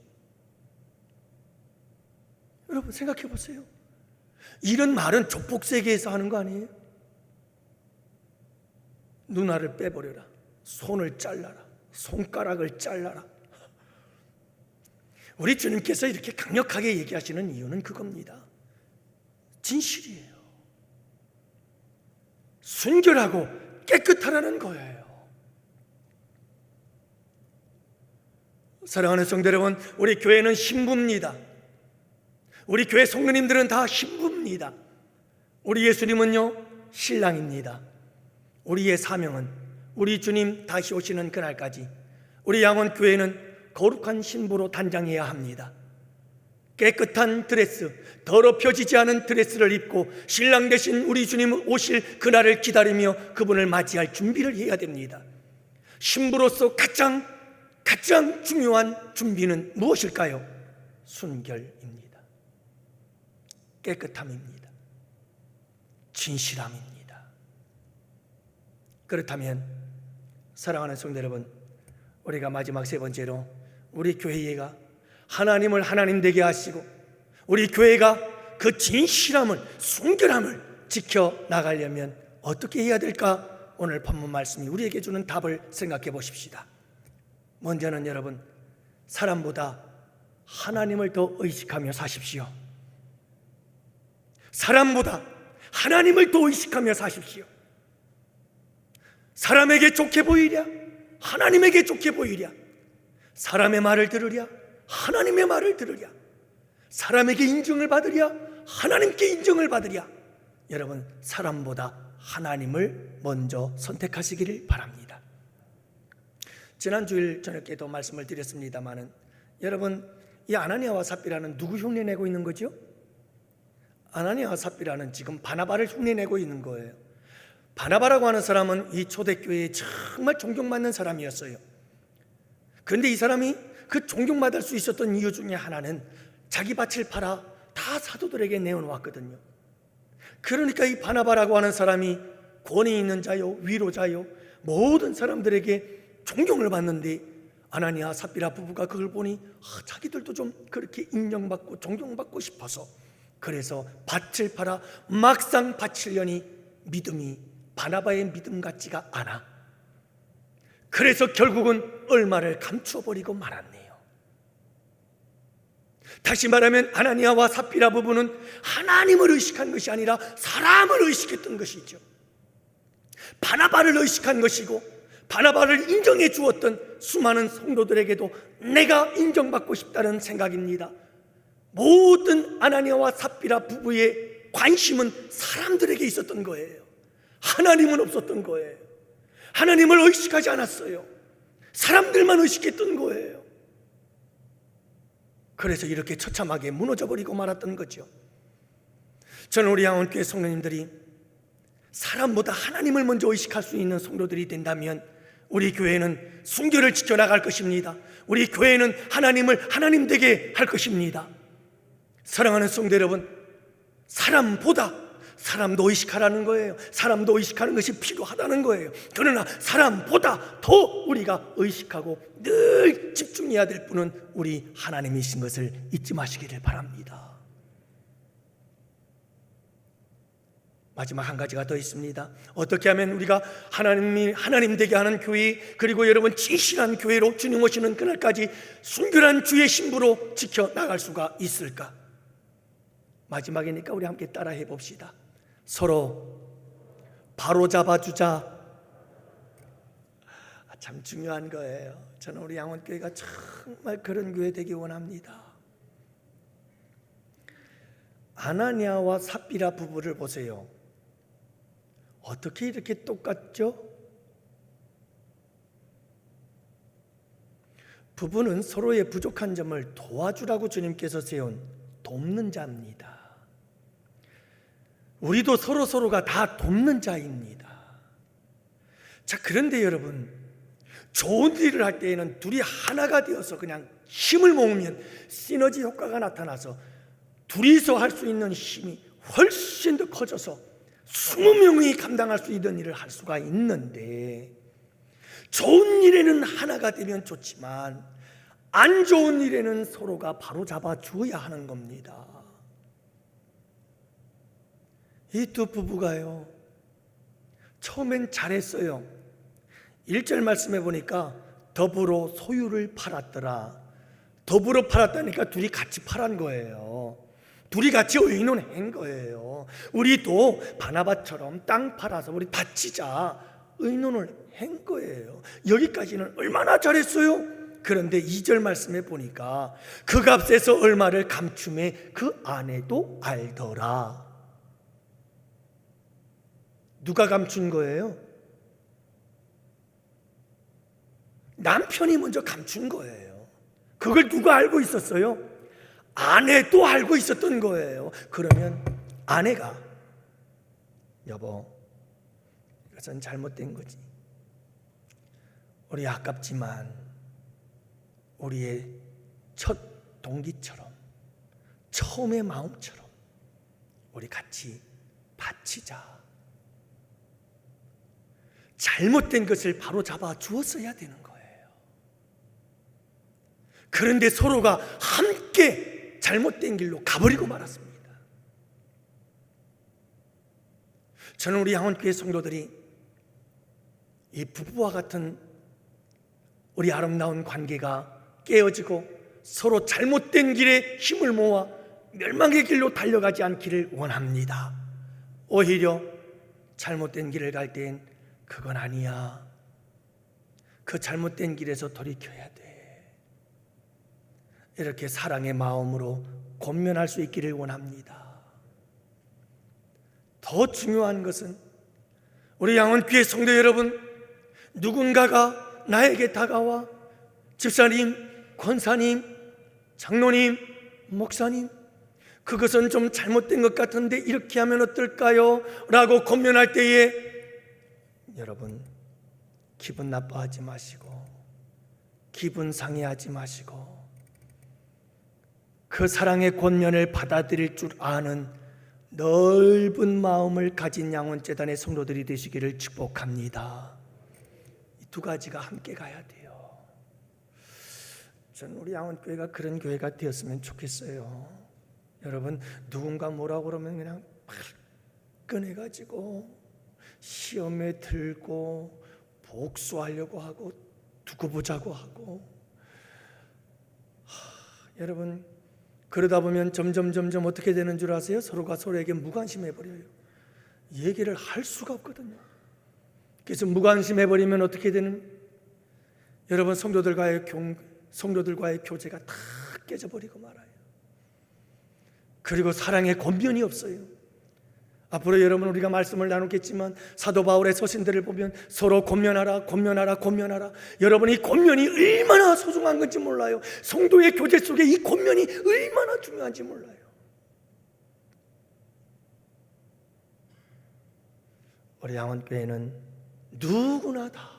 Speaker 1: 여러분 생각해 보세요. 이런 말은 조폭 세계에서 하는 거 아니에요? 눈알을 빼버려라, 손을 잘라라, 손가락을 잘라라. 우리 주님께서 이렇게 강력하게 얘기하시는 이유는 그겁니다. 진실이에요. 순결하고 깨끗하라는 거예요. 사랑하는 성도 여러분, 우리 교회는 신부입니다. 우리 교회 성도님들은 다 신부입니다. 우리 예수님은요 신랑입니다. 우리의 사명은 우리 주님 다시 오시는 그날까지 우리 양원교회는 거룩한 신부로 단장해야 합니다. 깨끗한 드레스, 더럽혀지지 않은 드레스를 입고 신랑 되신 우리 주님 오실 그날을 기다리며 그분을 맞이할 준비를 해야 됩니다. 신부로서 가장 중요한 준비는 무엇일까요? 순결입니다. 깨끗함입니다. 진실함입니다. 그렇다면 사랑하는 성도 여러분, 우리가 마지막 세 번째로 우리 교회가 하나님을 하나님 되게 하시고 우리 교회가 그 진실함을, 순결함을 지켜나가려면 어떻게 해야 될까? 오늘 본문 말씀이 우리에게 주는 답을 생각해 보십시다. 먼저는 여러분, 사람보다 하나님을 더 의식하며 사십시오. 사람보다 하나님을 더 의식하며 사십시오. 사람에게 좋게 보이랴? 하나님에게 좋게 보이랴? 사람의 말을 들으랴? 하나님의 말을 들으랴? 사람에게 인정을 받으랴? 하나님께 인정을 받으랴? 여러분, 사람보다 하나님을 먼저 선택하시기를 바랍니다. 지난 주일 저녁에도 말씀을 드렸습니다마는 여러분, 이 아나니아와 삽비라는 누구 흉내내고 있는 거죠? 아나니아와 삽비라는 지금 바나바를 흉내내고 있는 거예요. 바나바라고 하는 사람은 이 초대교회에 정말 존경받는 사람이었어요. 그런데 이 사람이 그 존경받을 수 있었던 이유 중에 하나는 자기 밭을 팔아 다 사도들에게 내어놓았거든요. 그러니까 이 바나바라고 하는 사람이 권위 있는 자요, 위로자요, 모든 사람들에게 존경을 받는데 아나니아 삽비라 부부가 그걸 보니 자기들도 좀 그렇게 인정받고 존경받고 싶어서 그래서 밭을 팔아 막상 바치려니 믿음이 바나바의 믿음 같지가 않아. 그래서 결국은 얼마를 감추어버리고 말았네요. 다시 말하면 아나니아와 삽비라 부부는 하나님을 의식한 것이 아니라 사람을 의식했던 것이죠. 바나바를 의식한 것이고 바나바를 인정해 주었던 수많은 성도들에게도 내가 인정받고 싶다는 생각입니다. 모든 아나니아와 삽비라 부부의 관심은 사람들에게 있었던 거예요. 하나님은 없었던 거예요. 하나님을 의식하지 않았어요. 사람들만 의식했던 거예요. 그래서 이렇게 처참하게 무너져버리고 말았던 거죠. 저는 우리 양원교회 성도님들이 사람보다 하나님을 먼저 의식할 수 있는 성도들이 된다면 우리 교회는 순결을 지켜나갈 것입니다. 우리 교회는 하나님을 하나님 되게 할 것입니다. 사랑하는 성도 여러분, 사람도 의식하라는 거예요. 사람도 의식하는 것이 필요하다는 거예요. 그러나 사람보다 더 우리가 의식하고 늘 집중해야 될 분은 우리 하나님이신 것을 잊지 마시기를 바랍니다. 마지막 한 가지가 더 있습니다. 어떻게 하면 우리가 하나님 되게 하는 교회, 그리고 여러분 진실한 교회로 주님 오시는 그날까지 순결한 주의 신부로 지켜나갈 수가 있을까? 마지막이니까 우리 함께 따라해 봅시다. 서로 바로 잡아주자. 참 중요한 거예요. 저는 우리 양원교회가 정말 그런 교회 되기 원합니다. 아나니아와 삽비라 부부를 보세요. 어떻게 이렇게 똑같죠? 부부는 서로의 부족한 점을 도와주라고 주님께서 세운 돕는 자입니다. 우리도 서로가 다 돕는 자입니다. 자, 그런데 여러분, 좋은 일을 할 때에는 둘이 하나가 되어서 그냥 힘을 모으면 시너지 효과가 나타나서 둘이서 할 수 있는 힘이 훨씬 더 커져서 20명이 감당할 수 있는 일을 할 수가 있는데, 좋은 일에는 하나가 되면 좋지만 안 좋은 일에는 서로가 바로 잡아 주어야 하는 겁니다. 이 두 부부가요, 처음엔 잘했어요. 1절 말씀해 보니까 더불어 소유를 팔았더라. 더불어 팔았다니까 둘이 같이 팔은 거예요. 둘이 같이 의논한 거예요. 우리도 바나바처럼 땅 팔아서 우리 바치자 의논을 한 거예요. 여기까지는 얼마나 잘했어요. 그런데 2절 말씀에 보니까 그 값에서 얼마를 감춤해 그 아내도 알더라. 누가 감춘 거예요? 남편이 먼저 감춘 거예요. 그걸 누가 알고 있었어요? 아내도 알고 있었던 거예요. 그러면 아내가, 여보, 이것은 잘못된 거지. 우리 아깝지만 우리의 첫 동기처럼, 처음의 마음처럼 우리 같이 바치자. 잘못된 것을 바로 잡아 주었어야 되는 거예요. 그런데 서로가 함께 잘못된 길로 가버리고 말았습니다. 저는 우리 양원교회 성도들이 이 부부와 같은 우리 아름다운 관계가 깨어지고 서로 잘못된 길에 힘을 모아 멸망의 길로 달려가지 않기를 원합니다. 오히려 잘못된 길을 갈 땐 그건 아니야, 그 잘못된 길에서 돌이켜야 돼, 이렇게 사랑의 마음으로 권면할 수 있기를 원합니다. 더 중요한 것은 우리 양원교회 성도 여러분, 누군가가 나에게 다가와 집사님, 권사님, 장로님, 목사님, 그것은 좀 잘못된 것 같은데 이렇게 하면 어떨까요? 라고 권면할 때에 여러분, 기분 나빠하지 마시고 기분 상해하지 마시고 그 사랑의 권면을 받아들일 줄 아는 넓은 마음을 가진 양원재단의 성도들이 되시기를 축복합니다. 이 두 가지가 함께 가야 돼요. 저는 우리 양원교회가 그런 교회가 되었으면 좋겠어요. 여러분, 누군가 뭐라고 그러면 그냥 꺼내가지고 시험에 들고 복수하려고 하고 두고 보자고 하고, 여러분, 그러다 보면 점점 어떻게 되는 줄 아세요? 서로가 서로에게 무관심해버려요. 얘기를 할 수가 없거든요. 그래서 무관심해버리면 어떻게 되는, 여러분, 성도들과의 교제가 다 깨져버리고 말아요. 그리고 사랑의 권면이 없어요. 앞으로 여러분 우리가 말씀을 나누겠지만 사도 바울의 서신들을 보면 서로 권면하라. 여러분, 이 권면이 얼마나 소중한 건지 몰라요. 성도의 교제 속에 이 권면이 얼마나 중요한지 몰라요. 우리 양원교회는 누구나 다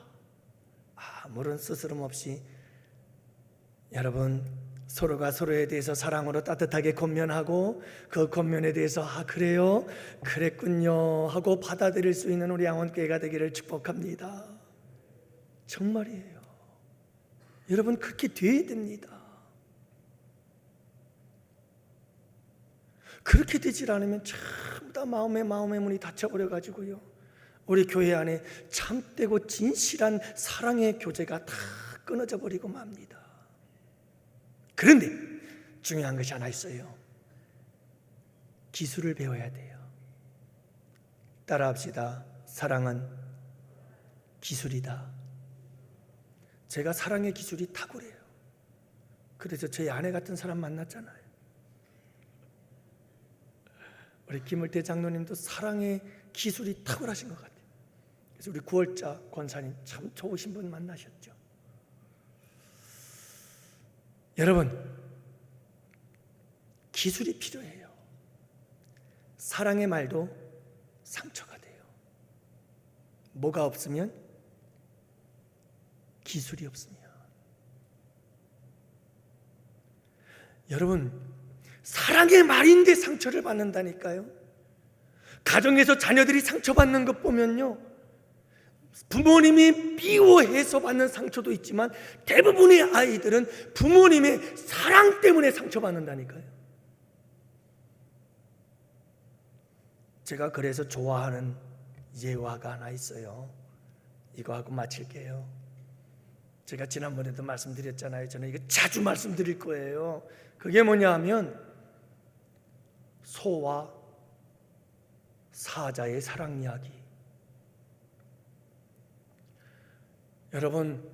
Speaker 1: 아무런 스스럼 없이 여러분 서로가 서로에 대해서 사랑으로 따뜻하게 권면하고 그 권면에 대해서 그래요? 그랬군요 하고 받아들일 수 있는 우리 양원교회가 되기를 축복합니다. 정말이에요. 여러분, 그렇게 돼야 됩니다. 그렇게 되질 않으면 전부 다 마음의 문이 닫혀버려가지고요, 우리 교회 안에 참되고 진실한 사랑의 교제가 다 끊어져 버리고 맙니다. 그런데 중요한 것이 하나 있어요. 기술을 배워야 돼요. 따라합시다. 사랑은 기술이다. 제가 사랑의 기술이 탁월해요. 그래서 저희 아내 같은 사람 만났잖아요. 우리 김을태 장로님도 사랑의 기술이 탁월하신 것 같아요. 그래서 우리 구월자 권사님 참 좋으신 분 만나셨죠. 여러분, 기술이 필요해요. 사랑의 말도 상처가 돼요. 뭐가 없으면? 기술이 없으면. 여러분, 사랑의 말인데 상처를 받는다니까요. 가정에서 자녀들이 상처받는 것 보면요, 부모님이 미워해서 받는 상처도 있지만 대부분의 아이들은 부모님의 사랑 때문에 상처받는다니까요. 제가 그래서 좋아하는 예화가 하나 있어요. 이거 하고 마칠게요. 제가 지난번에도 말씀드렸잖아요. 저는 이거 자주 말씀드릴 거예요. 그게 뭐냐 하면 소와 사자의 사랑 이야기. 여러분,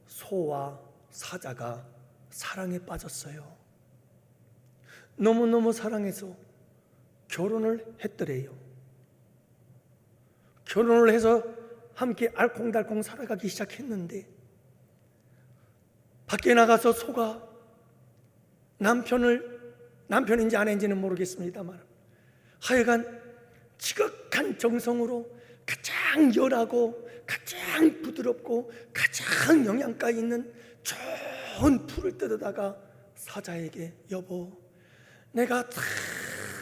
Speaker 1: 소와 사자가 사랑에 빠졌어요. 너무너무 사랑해서 결혼을 했더래요. 결혼을 해서 함께 알콩달콩 살아가기 시작했는데 밖에 나가서 소가 남편인지 아내인지는 모르겠습니다만 하여간 지극한 정성으로 가장 열하고 가장 부드럽고 가장 영양가 있는 좋은 풀을 뜯어다가 사자에게, 여보, 내가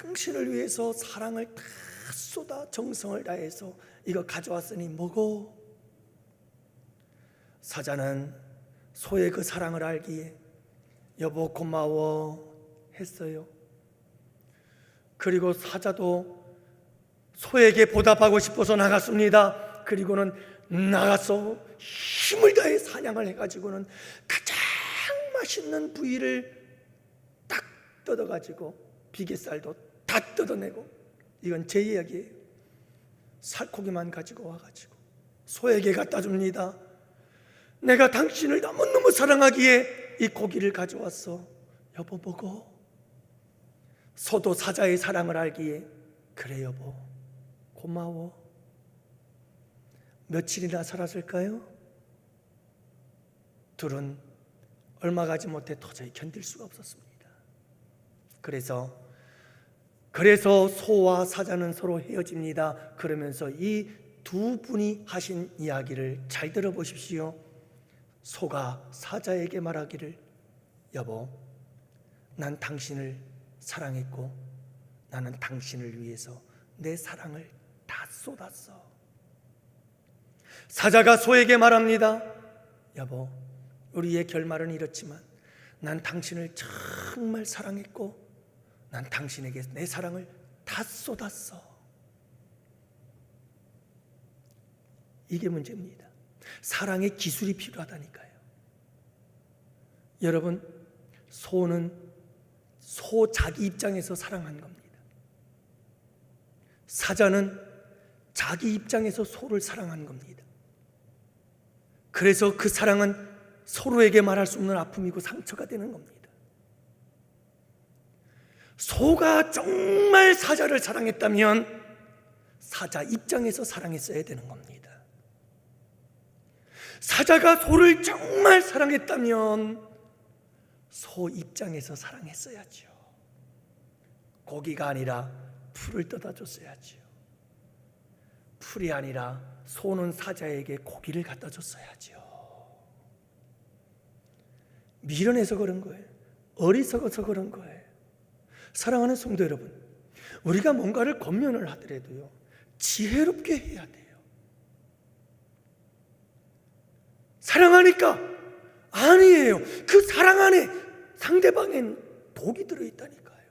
Speaker 1: 당신을 위해서 사랑을 다 쏟아 정성을 다해서 이거 가져왔으니 먹어. 사자는 소의 그 사랑을 알기에 여보 고마워 했어요. 그리고 사자도 소에게 보답하고 싶어서 나갔습니다. 그리고는 나가서 힘을 다해 사냥을 해가지고는 가장 맛있는 부위를 딱 뜯어가지고 비계살도 다 뜯어내고, 이건 제 이야기예요. 살코기만 가지고 와가지고 소에게 갖다 줍니다. 내가 당신을 너무너무 사랑하기에 이 고기를 가져왔어. 여보 먹어. 소도 사자의 사랑을 알기에 그래 여보 고마워. 며칠이나 살았을까요? 둘은 얼마 가지 못해 도저히 견딜 수가 없었습니다. 그래서 소와 사자는 서로 헤어집니다. 그러면서 이 두 분이 하신 이야기를 잘 들어보십시오. 소가 사자에게 말하기를 여보, 난 당신을 사랑했고 나는 당신을 위해서 내 사랑을 다 쏟았어. 사자가 소에게 말합니다. 여보, 우리의 결말은 이렇지만 난 당신을 정말 사랑했고 난 당신에게 내 사랑을 다 쏟았어. 이게 문제입니다. 사랑의 기술이 필요하다니까요. 여러분, 소는 소 자기 입장에서 사랑한 겁니다. 사자는 자기 입장에서 소를 사랑한 겁니다. 그래서 그 사랑은 서로에게 말할 수 없는 아픔이고 상처가 되는 겁니다. 소가 정말 사자를 사랑했다면 사자 입장에서 사랑했어야 되는 겁니다. 사자가 소를 정말 사랑했다면 소 입장에서 사랑했어야죠. 고기가 아니라 풀을 뜯어줬어야죠. 풀이 아니라 소는 사자에게 고기를 갖다 줬어야죠. 미련해서 그런 거예요. 어리석어서 그런 거예요. 사랑하는 성도 여러분, 우리가 뭔가를 권면을 하더라도요, 지혜롭게 해야 돼요. 사랑하니까 아니에요. 그 사랑 안에 상대방엔 독이 들어있다니까요.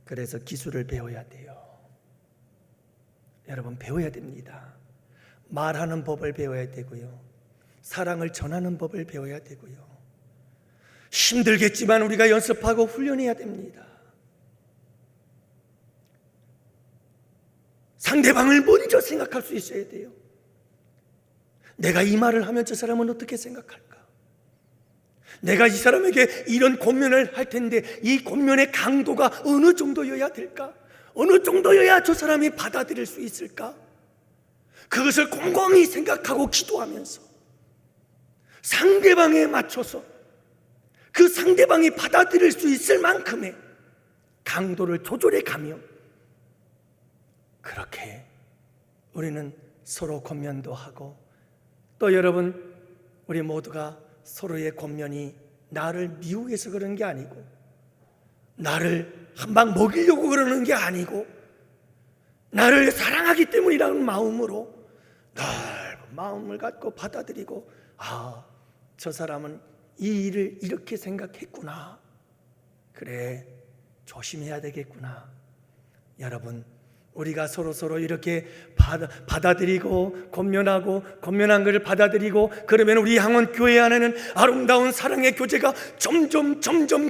Speaker 1: 그래서 기술을 배워야 돼요. 여러분, 배워야 됩니다. 말하는 법을 배워야 되고요, 사랑을 전하는 법을 배워야 되고요. 힘들겠지만 우리가 연습하고 훈련해야 됩니다. 상대방을 먼저 생각할 수 있어야 돼요. 내가 이 말을 하면 저 사람은 어떻게 생각할까? 내가 이 사람에게 이런 권면을 할 텐데 이 권면의 강도가 어느 정도여야 될까? 어느 정도여야 저 사람이 받아들일 수 있을까? 그것을 곰곰이 생각하고 기도하면서 상대방에 맞춰서 그 상대방이 받아들일 수 있을 만큼의 강도를 조절해 가며, 그렇게 우리는 서로 권면도 하고, 또 여러분, 우리 모두가 서로의 권면이 나를 미워해서 그런 게 아니고, 나를 한 방 먹이려고 그러는 게 아니고, 나를 사랑하기 때문이라는 마음으로 넓은 마음을 갖고 받아들이고, 아, 저 사람은 이 일을 이렇게 생각했구나, 그래, 조심해야 되겠구나. 여러분, 우리가 서로 이렇게 받아들이고 권면하고, 권면한 것을 받아들이고, 그러면 우리 향원 교회 안에는 아름다운 사랑의 교제가 점점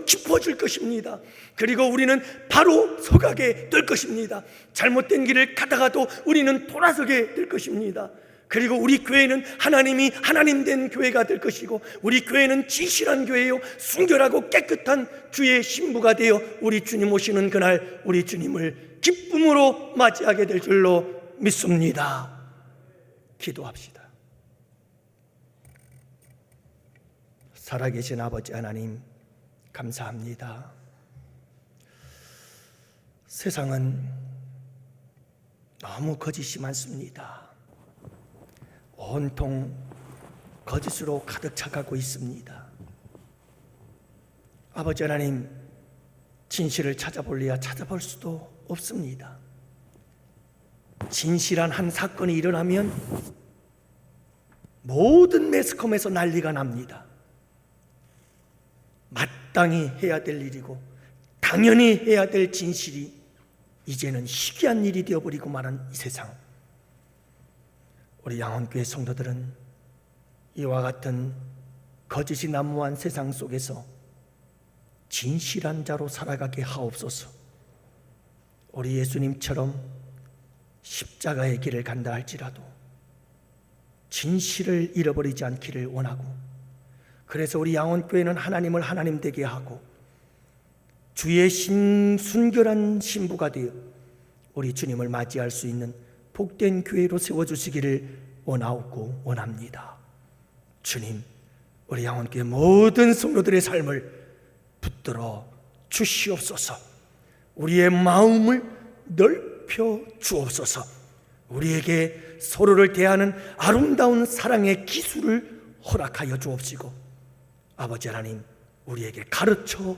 Speaker 1: 깊어질 것입니다. 그리고 우리는 바로 서가게 될 것입니다. 잘못된 길을 가다가도 우리는 돌아서게 될 것입니다. 그리고 우리 교회는 하나님이 하나님 된 교회가 될 것이고, 우리 교회는 진실한 교회요, 순결하고 깨끗한 주의 신부가 되어 우리 주님 오시는 그날 우리 주님을 기쁨으로 맞이하게 될 줄로 믿습니다. 기도합시다. 살아계신 아버지 하나님, 감사합니다. 세상은 너무 거짓이 많습니다. 온통 거짓으로 가득 차가고 있습니다. 아버지 하나님, 진실을 찾아볼래야 찾아볼 수도 없습니다. 진실한 한 사건이 일어나면 모든 매스컴에서 난리가 납니다. 마땅히 해야 될 일이고 당연히 해야 될 진실이 이제는 희귀한 일이 되어버리고 말한 이 세상. 우리 양원교회 성도들은 이와 같은 거짓이 난무한 세상 속에서 진실한 자로 살아가게 하옵소서. 우리 예수님처럼 십자가의 길을 간다 할지라도 진실을 잃어버리지 않기를 원하고, 그래서 우리 양원교회는 하나님을 하나님 되게 하고 주의 순결한 신부가 되어 우리 주님을 맞이할 수 있는 복된 교회로 세워주시기를 원하옵고 원합니다. 주님, 우리 양원교회 모든 성도들의 삶을 붙들어 주시옵소서. 우리의 마음을 넓혀 주옵소서. 우리에게 서로를 대하는 아름다운 사랑의 기술을 허락하여 주옵시고, 아버지 하나님, 우리에게 가르쳐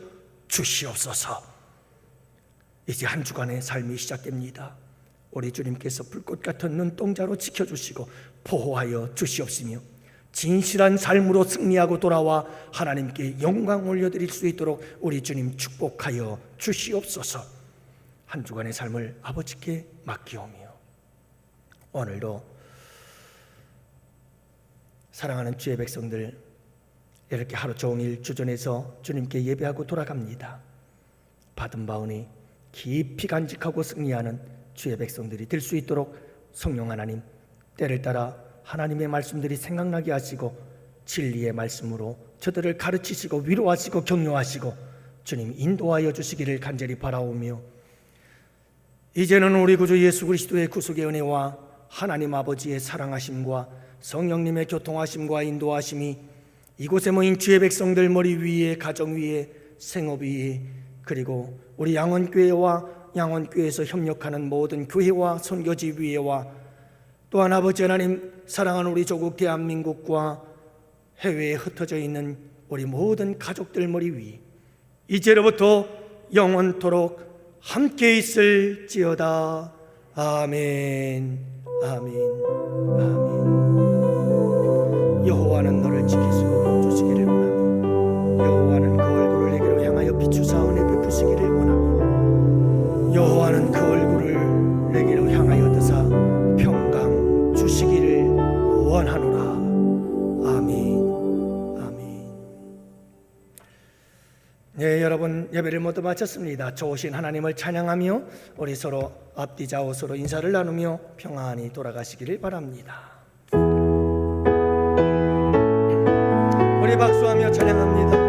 Speaker 1: 주시옵소서. 이제 한 주간의 삶이 시작됩니다. 우리 주님께서 불꽃 같은 눈동자로 지켜주시고 보호하여 주시옵시며 진실한 삶으로 승리하고 돌아와 하나님께 영광 올려드릴 수 있도록 우리 주님 축복하여 주시옵소서. 한 주간의 삶을 아버지께 맡기오며 오늘도 사랑하는 주의 백성들 이렇게 하루 종일 주전에서 주님께 예배하고 돌아갑니다. 받은 바오니 깊이 간직하고 승리하는 주의 백성들이 될 수 있도록 성령 하나님, 때를 따라 하나님의 말씀들이 생각나게 하시고 진리의 말씀으로 저들을 가르치시고 위로하시고 격려하시고 주님 인도하여 주시기를 간절히 바라오며, 이제는 우리 구주 예수 그리스도의 구속의 은혜와 하나님 아버지의 사랑하심과 성령님의 교통하심과 인도하심이 이곳에 모인 주의 백성들 머리 위에, 가정 위에, 생업 위에, 그리고 우리 양원교회와 양원교회에서 협력하는 모든 교회와 선교지 위에와 또한 아버지 하나님 사랑하는 우리 조국 대한민국과 해외에 흩어져 있는 우리 모든 가족들 머리 위 이제로부터 영원토록 함께 있을지어다. 아멘. 아멘. 아멘. 여호와는 너를 지키시고 주시기를 원하니 여호와는 그 얼굴을 내게로 향하여 비추사 은혜 베푸시기를 원하니 여호와는 그 얼굴을 내게로 향하여 드사 평강 주시기를 원하노라. 아멘. 아멘. 네, 여러분 예배를 모두 마쳤습니다. 좋으신 하나님을 찬양하며 우리 서로 앞뒤 좌우 서로 인사를 나누며 평안히 돌아가시기를 바랍니다. 우리 박수하며 찬양합니다.